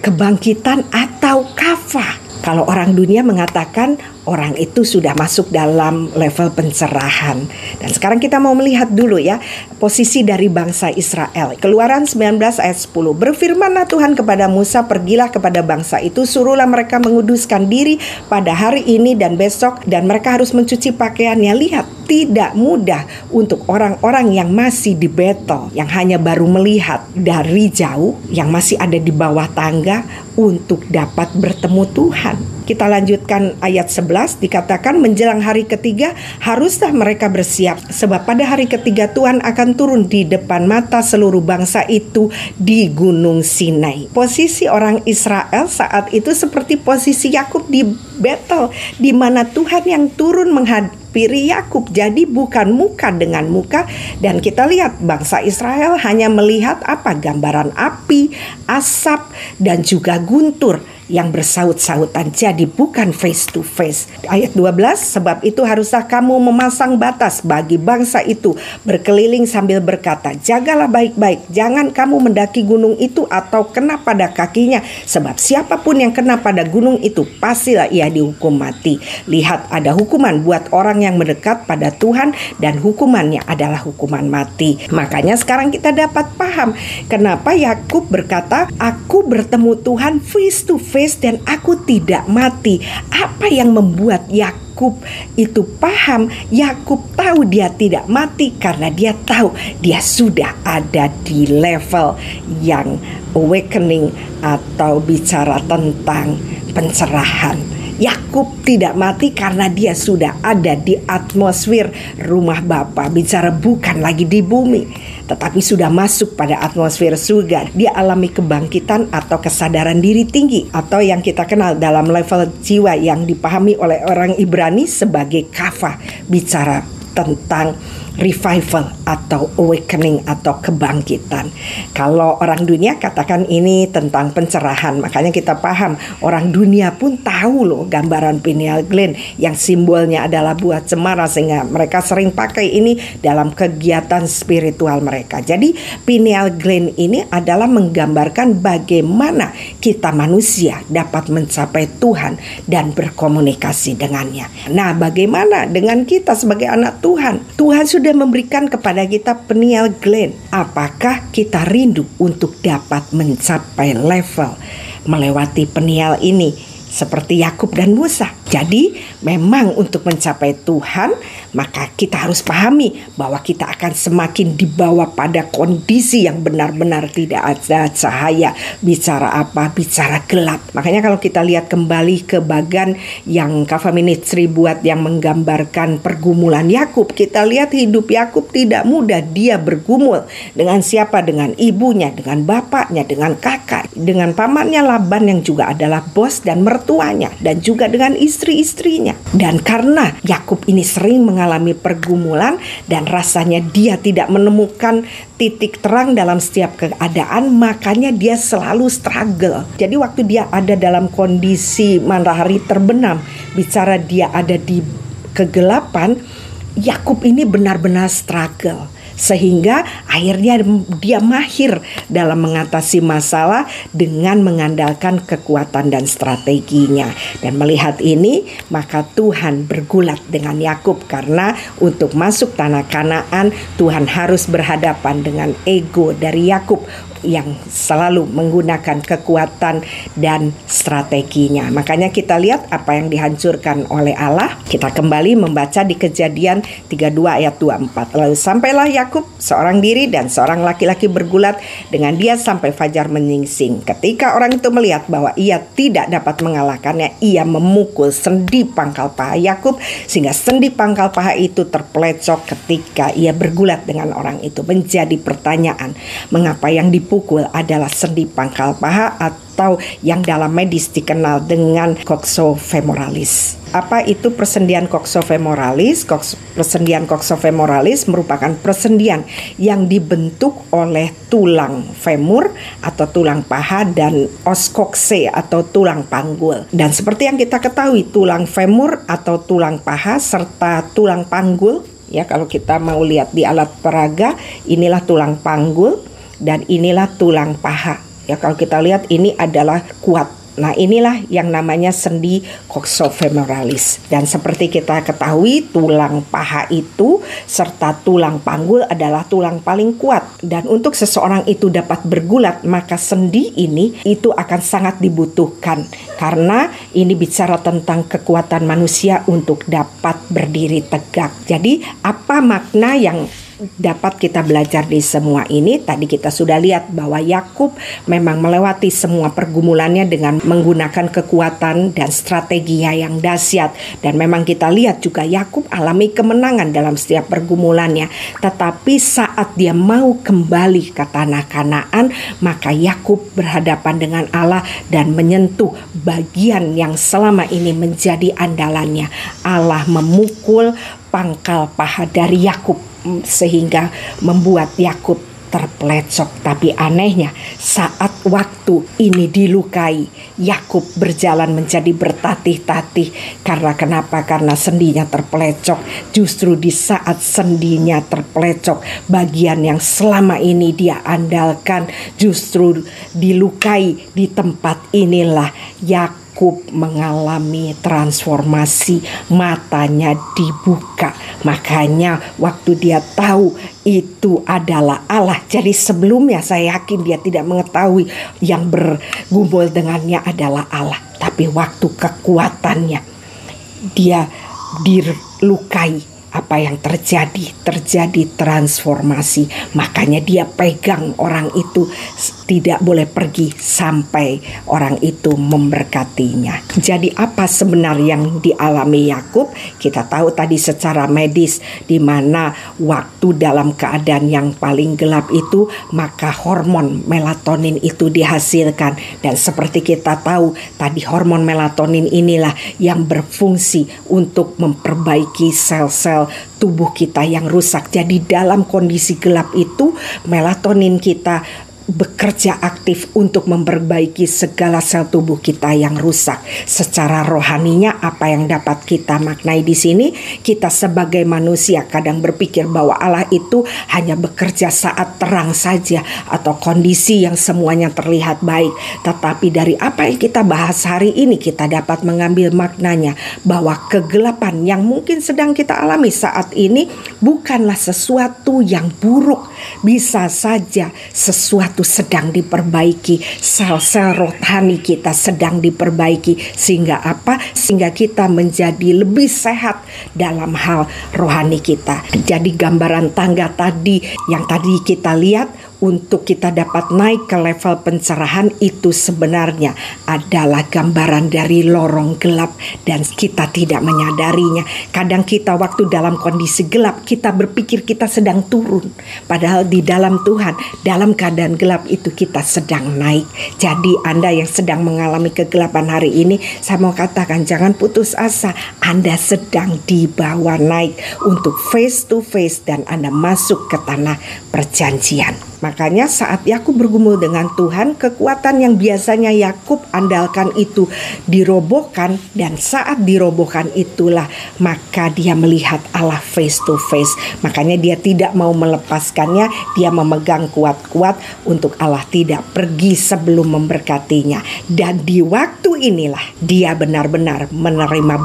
kebangkitan atau kafah. Kalau orang dunia mengatakan orang itu sudah masuk dalam level pencerahan. Dan sekarang kita mau melihat dulu ya posisi dari bangsa Israel. Keluaran 19 ayat 10. Berfirmanlah Tuhan kepada Musa, pergilah kepada bangsa itu, suruhlah mereka menguduskan diri pada hari ini dan besok, dan mereka harus mencuci pakaiannya. Lihat, tidak mudah untuk orang-orang yang masih di Betel, yang hanya baru melihat dari jauh, yang masih ada di bawah tangga, untuk dapat bertemu Tuhan. Kita lanjutkan ayat 11, dikatakan menjelang hari ketiga haruslah mereka bersiap, sebab pada hari ketiga Tuhan akan turun di depan mata seluruh bangsa itu di Gunung Sinai. Posisi orang Israel saat itu seperti posisi Yakub di Betel, di mana Tuhan yang turun menghadiri Yakub. Jadi bukan muka dengan muka. Dan kita lihat bangsa Israel hanya melihat apa? Gambaran api, asap, dan juga guntur yang bersaut-sautan. Jadi bukan face to face. Ayat 12, sebab itu haruslah kamu memasang batas bagi bangsa itu, berkeliling sambil berkata, jagalah baik-baik, jangan kamu mendaki gunung itu atau kena pada kakinya, sebab siapapun yang kena pada gunung itu pastilah ia dihukum mati. Lihat, ada hukuman buat orang yang mendekat pada Tuhan, dan hukumannya adalah hukuman mati. Makanya sekarang kita dapat paham kenapa Yakub berkata, aku bertemu Tuhan face to face dan aku tidak mati. Apa yang membuat Yakub itu paham? Yakub tahu dia tidak mati karena dia tahu dia sudah ada di level yang awakening atau bicara tentang pencerahan. Yakub tidak mati karena dia sudah ada di atmosfer rumah Bapa. Bicara bukan lagi di bumi, tetapi sudah masuk pada atmosfer surga. Dia alami kebangkitan atau kesadaran diri tinggi, atau yang kita kenal dalam level jiwa yang dipahami oleh orang Ibrani sebagai kafah. Bicara tentang revival atau awakening atau kebangkitan. Kalau orang dunia katakan ini tentang pencerahan. Makanya kita paham orang dunia pun tahu loh gambaran pineal gland yang simbolnya adalah buah cemara, sehingga mereka sering pakai ini dalam kegiatan spiritual mereka. Jadi pineal gland ini adalah menggambarkan bagaimana kita manusia dapat mencapai Tuhan dan berkomunikasi dengannya. Nah, bagaimana dengan kita sebagai anak Tuhan? Tuhan sudah memberikan kepada kita pineal gland. Apakah kita rindu untuk dapat mencapai level melewati pineal ini seperti Yakub dan Musa? Jadi memang untuk mencapai Tuhan, maka kita harus pahami bahwa kita akan semakin dibawa pada kondisi yang benar-benar tidak ada cahaya. Bicara apa? Bicara gelap. Makanya kalau kita lihat kembali ke bagan yang Kava Ministry buat yang menggambarkan pergumulan Yakub, kita lihat hidup Yakub tidak mudah. Dia bergumul dengan siapa? Dengan ibunya, dengan bapaknya, dengan kakak, dengan pamannya Laban yang juga adalah bos dan mertuanya, dan juga dengan istri-istrinya. Dan karena Yakub ini sering mengalami pergumulan dan rasanya dia tidak menemukan titik terang dalam setiap keadaan, makanya dia selalu struggle. Jadi waktu dia ada dalam kondisi matahari terbenam, bicara dia ada di kegelapan, Yakub ini benar-benar struggle. Sehingga akhirnya dia mahir dalam mengatasi masalah dengan mengandalkan kekuatan dan strateginya. Dan melihat ini, maka Tuhan bergulat dengan Yakub, karena untuk masuk tanah Kanaan Tuhan harus berhadapan dengan ego dari Yakub yang selalu menggunakan kekuatan dan strateginya. Makanya kita lihat apa yang dihancurkan oleh Allah. Kita kembali membaca di Kejadian 32 ayat 24. Lalu sampailah Yakub seorang diri dan seorang laki-laki bergulat dengan dia sampai fajar menyingsing. Ketika orang itu melihat bahwa ia tidak dapat mengalahkannya, ia memukul sendi pangkal paha Yakub sehingga sendi pangkal paha itu terpelecok ketika ia bergulat dengan orang itu. Menjadi pertanyaan, mengapa yang dipukul adalah sendi pangkal paha atau yang dalam medis dikenal dengan coxofemoralis. Apa itu persendian coxofemoralis? Persendian coxofemoralis merupakan persendian yang dibentuk oleh tulang femur atau tulang paha dan os coxae atau tulang panggul. Dan seperti yang kita ketahui, tulang femur atau tulang paha serta tulang panggul, ya kalau kita mau lihat di alat peraga, inilah tulang panggul dan inilah tulang paha. Ya kalau kita lihat ini adalah kuat Nah, inilah yang namanya sendi coxofemoralis. Dan seperti kita ketahui, tulang paha itu serta tulang panggul adalah tulang paling kuat. Dan untuk seseorang itu dapat bergulat, maka sendi ini itu akan sangat dibutuhkan. Karena ini bicara tentang kekuatan manusia untuk dapat berdiri tegak. Jadi, apa makna yang dapat kita belajar di semua ini? Tadi kita sudah lihat bahwa Yakub memang melewati semua pergumulannya dengan menggunakan kekuatan dan strateginya yang dahsyat, dan memang kita lihat juga Yakub alami kemenangan dalam setiap pergumulannya. Tetapi saat dia mau kembali ke tanah Kanaan, maka Yakub berhadapan dengan Allah dan menyentuh bagian yang selama ini menjadi andalannya. Allah memukul pangkal paha dari Yakub sehingga membuat Yakub terpelecok. Tapi anehnya, saat waktu ini dilukai, Yakub berjalan menjadi bertatih-tatih. Karena kenapa? Karena sendinya terpelecok. Justru di saat sendinya terpelecok, bagian yang selama ini dia andalkan justru dilukai. Di tempat inilah Yakub mengalami transformasi, matanya dibuka. Makanya waktu dia tahu itu adalah Allah. Jadi sebelumnya saya yakin dia tidak mengetahui yang bergumul dengannya adalah Allah. Tapi waktu kekuatannya dia dilukai, apa yang terjadi transformasi. Makanya dia pegang orang itu, tidak boleh pergi sampai orang itu memberkatinya. Jadi apa sebenarnya yang dialami Yakub? Kita tahu tadi secara medis, di mana waktu dalam keadaan yang paling gelap itu, maka hormon melatonin itu dihasilkan. Dan seperti kita tahu tadi, hormon melatonin inilah yang berfungsi untuk memperbaiki sel-sel tubuh kita yang rusak. Jadi dalam kondisi gelap itu, melatonin kita bekerja aktif untuk memperbaiki segala sel tubuh kita yang rusak. Secara rohaninya, apa yang dapat kita maknai di sini, kita sebagai manusia kadang berpikir bahwa Allah itu hanya bekerja saat terang saja atau kondisi yang semuanya terlihat baik. Tetapi dari apa yang kita bahas hari ini, kita dapat mengambil maknanya bahwa kegelapan yang mungkin sedang kita alami saat ini bukanlah sesuatu yang buruk. Bisa saja sesuatu sedang diperbaiki, sel-sel rohani kita sedang diperbaiki. Sehingga apa? Sehingga kita menjadi lebih sehat dalam hal rohani kita. Jadi gambaran tangga tadi yang tadi kita lihat, untuk kita dapat naik ke level pencerahan itu sebenarnya adalah gambaran dari lorong gelap dan kita tidak menyadarinya. Kadang kita waktu dalam kondisi gelap, kita berpikir kita sedang turun, padahal di dalam Tuhan, dalam keadaan gelap itu kita sedang naik. Jadi Anda yang sedang mengalami kegelapan hari ini, saya mau katakan jangan putus asa. Anda sedang dibawa naik untuk face to face dan Anda masuk ke tanah perjanjian. Makanya saat Yakub bergumul dengan Tuhan, kekuatan yang biasanya Yakub andalkan itu dirobohkan, dan saat dirobohkan itulah maka dia melihat Allah face to face. Makanya dia tidak mau melepaskannya, dia memegang kuat-kuat untuk Allah tidak pergi sebelum memberkatinya. Dan di waktu inilah dia benar-benar menerima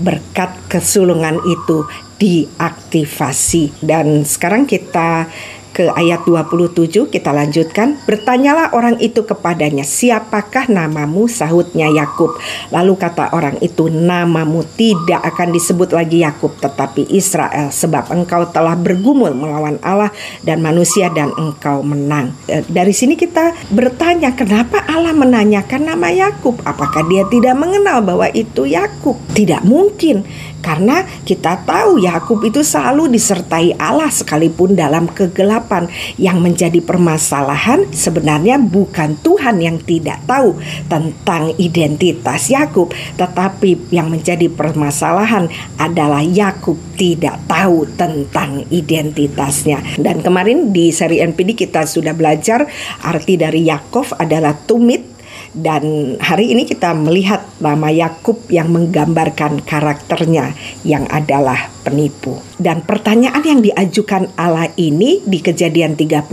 berkat kesulungan itu diaktifasi. Dan sekarang kita ke ayat 27, kita lanjutkan. Bertanyalah orang itu kepadanya, siapakah namamu? Sahutnya Yakub. Lalu kata orang itu, namamu tidak akan disebut lagi Yakub, tetapi Israel, sebab engkau telah bergumul melawan Allah dan manusia dan engkau menang. Dari sini kita bertanya, kenapa Allah menanyakan nama Yakub? Apakah dia tidak mengenal bahwa itu Yakub? Tidak mungkin. Karena kita tahu Yakub itu selalu disertai Allah sekalipun dalam kegelapan. Yang menjadi permasalahan sebenarnya bukan Tuhan yang tidak tahu tentang identitas Yakub, tetapi yang menjadi permasalahan adalah Yakub tidak tahu tentang identitasnya. Dan kemarin di seri NPD kita sudah belajar arti dari Yakov adalah tumit. Dan hari ini kita melihat nama Yakub yang menggambarkan karakternya yang adalah penipu. Dan pertanyaan yang diajukan Allah ini di Kejadian 32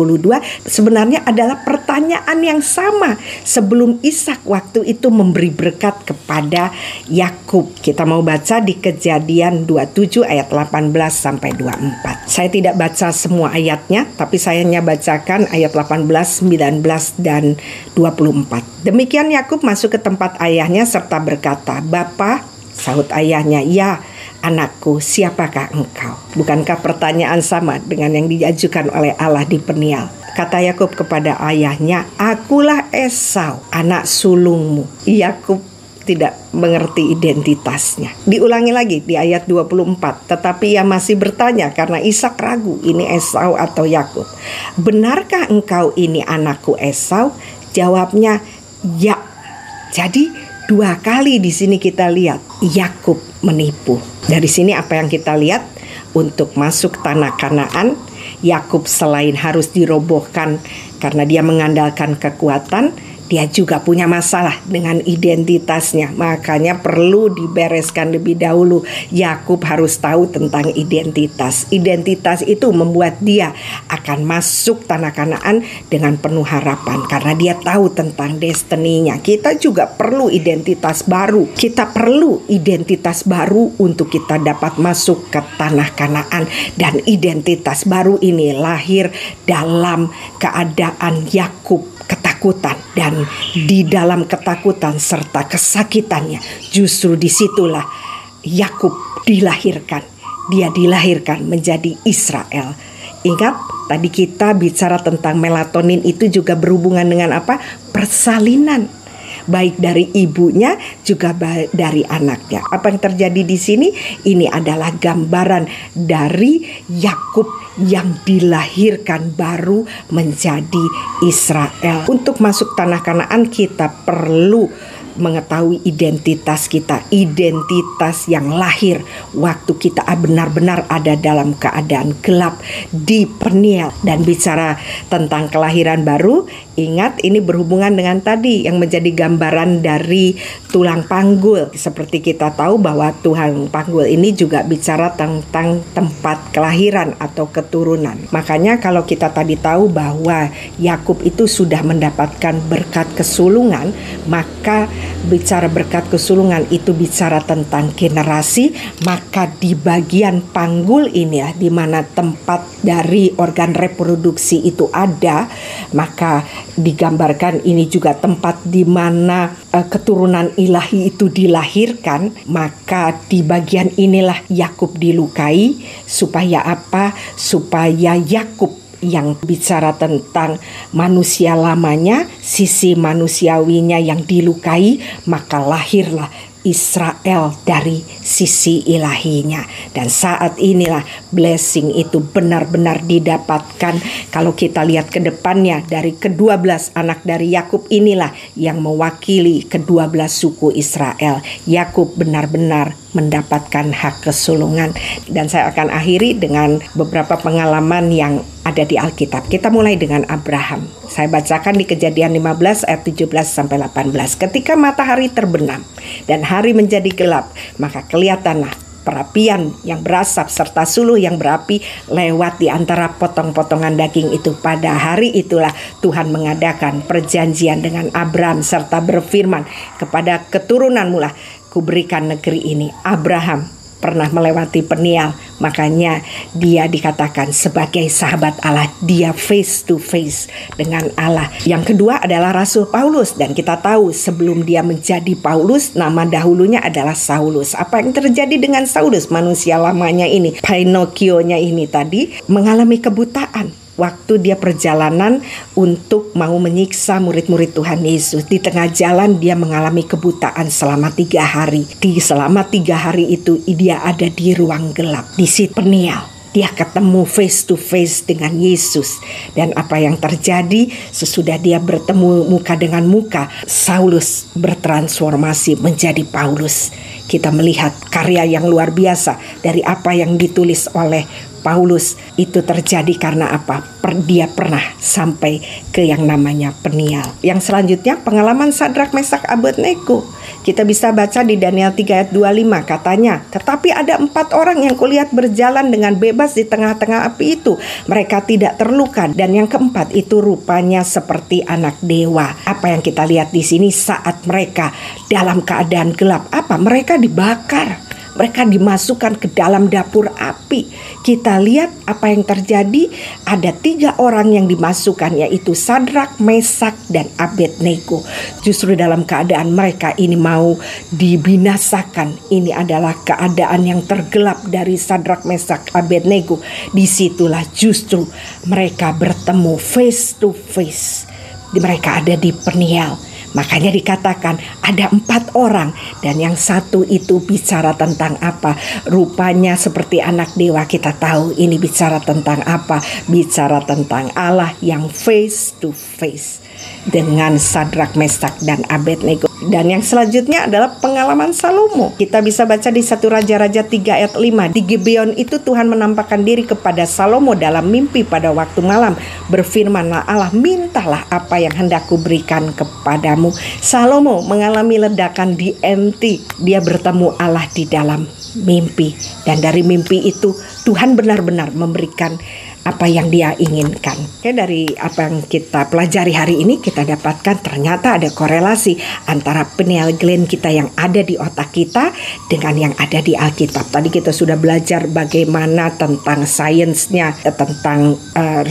sebenarnya adalah pertanyaan yang sama sebelum Ishak waktu itu memberi berkat kepada Yakub. Kita mau baca di Kejadian 27 ayat 18 sampai 24. Saya tidak baca semua ayatnya, tapi saya hanya bacakan ayat 18, 19 dan 24. Demikian Yakub masuk ke tempat ayahnya serta berkata, "Bapa," sahut ayahnya, "Ya, anakku, siapakah engkau?" Bukankah pertanyaan sama dengan yang diajukan oleh Allah di Peniel? Kata Yakub kepada ayahnya, "Akulah Esau, anak sulungmu." Yakub tidak mengerti identitasnya. Diulangi lagi di ayat 24. Tetapi ia masih bertanya karena Ishak ragu, ini Esau atau Yakub. "Benarkah engkau ini anakku Esau?" Jawabnya, "Ya." Jadi 2 kali di sini kita lihat Yakub menipu. Dari sini apa yang kita lihat? Untuk masuk tanah Kanaan, Yakub selain harus dirobohkan karena dia mengandalkan kekuatan, dia juga punya masalah dengan identitasnya. Makanya perlu dibereskan lebih dahulu. Yakub harus tahu tentang identitas. Identitas itu membuat dia akan masuk tanah Kanaan dengan penuh harapan karena dia tahu tentang destininya. Kita juga perlu identitas baru. Kita perlu identitas baru untuk kita dapat masuk ke tanah Kanaan. Dan identitas baru ini lahir dalam keadaan Yakub ketakutan, dan di dalam ketakutan serta kesakitannya justru disitulah Yakub dilahirkan. Dia dilahirkan menjadi Israel. Ingat tadi kita bicara tentang melatonin itu juga berhubungan dengan apa? Persalinan. Baik dari ibunya juga dari anaknya. Apa yang terjadi di sini? Ini adalah gambaran dari Yakub yang dilahirkan baru menjadi Israel. Untuk masuk tanah Kanaan kita perlu mengetahui identitas kita, identitas yang lahir waktu kita benar-benar ada dalam keadaan gelap di Peniel. Dan bicara tentang kelahiran baru, ingat ini berhubungan dengan tadi yang menjadi gambaran dari tulang panggul. Seperti kita tahu bahwa tulang panggul ini juga bicara tentang tempat kelahiran atau keturunan. Makanya kalau kita tadi tahu bahwa Yakub itu sudah mendapatkan berkat kesulungan, maka bicara berkat kesulungan itu bicara tentang generasi. Maka di bagian panggul ini ya, di mana tempat dari organ reproduksi itu ada, maka digambarkan ini juga tempat di mana keturunan ilahi itu dilahirkan. Maka di bagian inilah Yakub dilukai. Supaya apa? Supaya Yakub yang bicara tentang manusia lamanya, sisi manusiawinya yang dilukai, maka lahirlah Israel dari sisi ilahinya. Dan saat inilah blessing itu benar-benar didapatkan. Kalau kita lihat ke depannya, dari ke-12 anak dari Yakub inilah yang mewakili ke-12 suku Israel. Yakub benar-benar mendapatkan hak kesulungan. Dan saya akan akhiri dengan beberapa pengalaman yang ada di Alkitab. Kita mulai dengan Abraham. Saya bacakan di Kejadian 15 ayat 17 sampai 18. Ketika matahari terbenam dan hari menjadi gelap, maka kelihatanlah perapian yang berasap serta suluh yang berapi lewat di antara potong-potongan daging itu. Pada hari itulah Tuhan mengadakan perjanjian dengan Abraham serta berfirman, kepada keturunanmu lah kuberikan negeri ini. Abraham pernah melewati Peniel, makanya dia dikatakan sebagai sahabat Allah. Dia face to face dengan Allah. Yang kedua adalah Rasul Paulus, dan kita tahu sebelum dia menjadi Paulus, nama dahulunya adalah Saulus. Apa yang terjadi dengan Saulus? Manusia lamanya ini, Pinocchio-nya ini tadi mengalami kebutaan waktu dia perjalanan untuk mau menyiksa murid-murid Tuhan Yesus. Di tengah jalan dia mengalami kebutaan selama 3 hari. Selama 3 hari itu dia ada di ruang gelap di Peniel. Dia ketemu face to face dengan Yesus. Dan apa yang terjadi sesudah dia bertemu muka dengan muka, Saulus bertransformasi menjadi Paulus. Kita melihat karya yang luar biasa dari apa yang ditulis oleh Paulus itu terjadi karena apa? Dia pernah sampai ke yang namanya Peniel. Yang selanjutnya pengalaman Sadrak, Mesak, Abednego. Kita bisa baca di Daniel 3 ayat 25 katanya, tetapi ada 4 orang yang kulihat berjalan dengan bebas di tengah-tengah api itu. Mereka tidak terluka, dan yang keempat itu rupanya seperti anak dewa. Apa yang kita lihat di sini saat mereka dalam keadaan gelap? Apa? Mereka dibakar. Mereka dimasukkan ke dalam dapur api. Kita lihat apa yang terjadi. Ada 3 orang yang dimasukkan, yaitu Sadrak, Mesak, dan Abednego. Justru dalam keadaan mereka ini mau dibinasakan. Ini adalah keadaan yang tergelap dari Sadrak, Mesak, Abednego. Disitulah justru mereka bertemu face to face. Mereka ada di Peniel. Makanya dikatakan ada 4 orang, dan yang satu itu bicara tentang apa? Rupanya seperti anak dewa. Kita tahu ini bicara tentang apa? Bicara tentang Allah yang face to face dengan Sadrak, Mesak, dan Abednego. Dan yang selanjutnya adalah pengalaman Salomo. Kita bisa baca di 1 Raja-Raja 3 ayat 5. Di Gibeon itu Tuhan menampakkan diri kepada Salomo dalam mimpi pada waktu malam. Berfirmanlah Allah, mintalah apa yang hendak kuberikan kepadamu. Salomo mengalami ledakan di MT. Dia bertemu Allah di dalam mimpi. Dan dari mimpi itu Tuhan benar-benar memberikan apa yang dia inginkan. Oke, dari apa yang kita pelajari hari ini, kita dapatkan ternyata ada korelasi antara pineal gland kita yang ada di otak kita dengan yang ada di Alkitab. Tadi kita sudah belajar bagaimana tentang sainsnya, tentang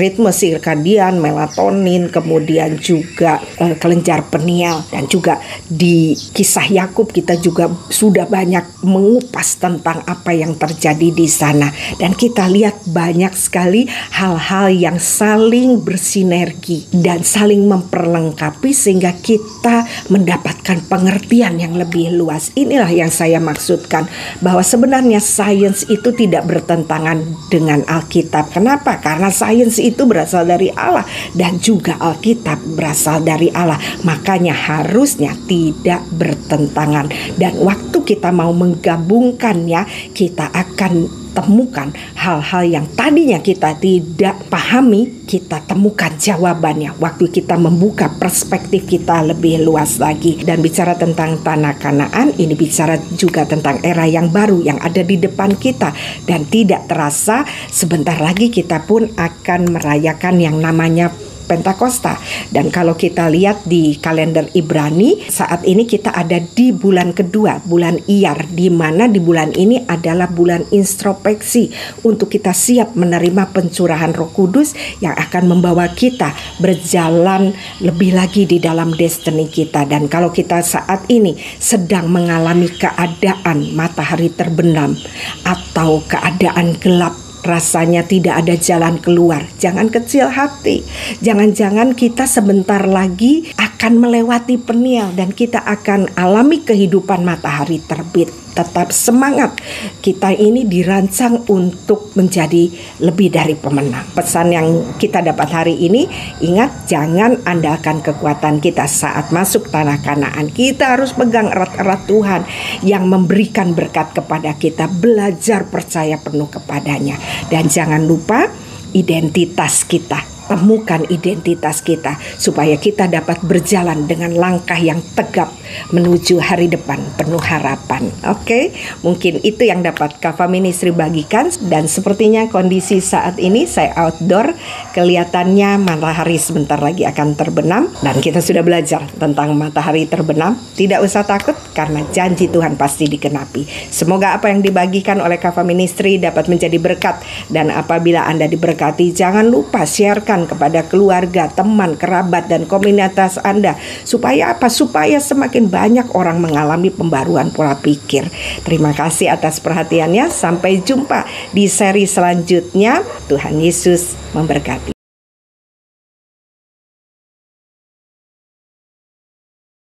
ritme sirkadian, melatonin, kemudian juga kelenjar pineal, dan juga di kisah Yakub kita juga sudah banyak mengupas tentang apa yang terjadi di sana. Dan kita lihat banyak sekali hal-hal yang saling bersinergi dan saling memperlengkapi sehingga kita mendapatkan pengertian yang lebih luas. Inilah yang saya maksudkan, bahwa sebenarnya sains itu tidak bertentangan dengan Alkitab. Kenapa? Karena sains itu berasal dari Allah dan juga Alkitab berasal dari Allah. Makanya harusnya tidak bertentangan. Dan waktu kita mau menggabungkannya, kita akan temukan hal-hal yang tadinya kita tidak pahami, kita temukan jawabannya waktu kita membuka perspektif kita lebih luas lagi. Dan bicara tentang tanah Kanaan, ini bicara juga tentang era yang baru yang ada di depan kita, dan tidak terasa sebentar lagi kita pun akan merayakan yang namanya Pentakosta. Dan kalau kita lihat di kalender Ibrani, saat ini kita ada di bulan kedua, bulan Iyar, di mana di bulan ini adalah bulan introspeksi untuk kita siap menerima pencurahan Roh Kudus yang akan membawa kita berjalan lebih lagi di dalam destiny kita. Dan kalau kita saat ini sedang mengalami keadaan matahari terbenam atau keadaan gelap, rasanya tidak ada jalan keluar, jangan kecil hati. Jangan-jangan kita sebentar lagi akan melewati Peniel dan kita akan alami kehidupan matahari terbit. Tetap semangat, kita ini dirancang untuk menjadi lebih dari pemenang. Pesan yang kita dapat hari ini, ingat, jangan andalkan kekuatan kita saat masuk tanah Kanaan. Kita harus pegang erat-erat Tuhan yang memberikan berkat kepada kita. Belajar percaya penuh kepadanya. Dan jangan lupa identitas kita. Temukan identitas kita supaya kita dapat berjalan dengan langkah yang tegap menuju hari depan penuh harapan. Oke, mungkin itu yang dapat Kava Ministry bagikan. Dan sepertinya kondisi saat ini saya outdoor, kelihatannya matahari sebentar lagi akan terbenam, dan kita sudah belajar tentang matahari terbenam. Tidak usah takut karena janji Tuhan pasti dikenapi. Semoga apa yang dibagikan oleh Kava Ministry dapat menjadi berkat, dan apabila Anda diberkati, jangan lupa sharekan kepada keluarga, teman, kerabat, dan komunitas Anda. Supaya apa? Supaya semakin banyak orang mengalami pembaruan pola pikir. Terima kasih atas perhatiannya. Sampai jumpa di seri selanjutnya. Tuhan Yesus memberkati.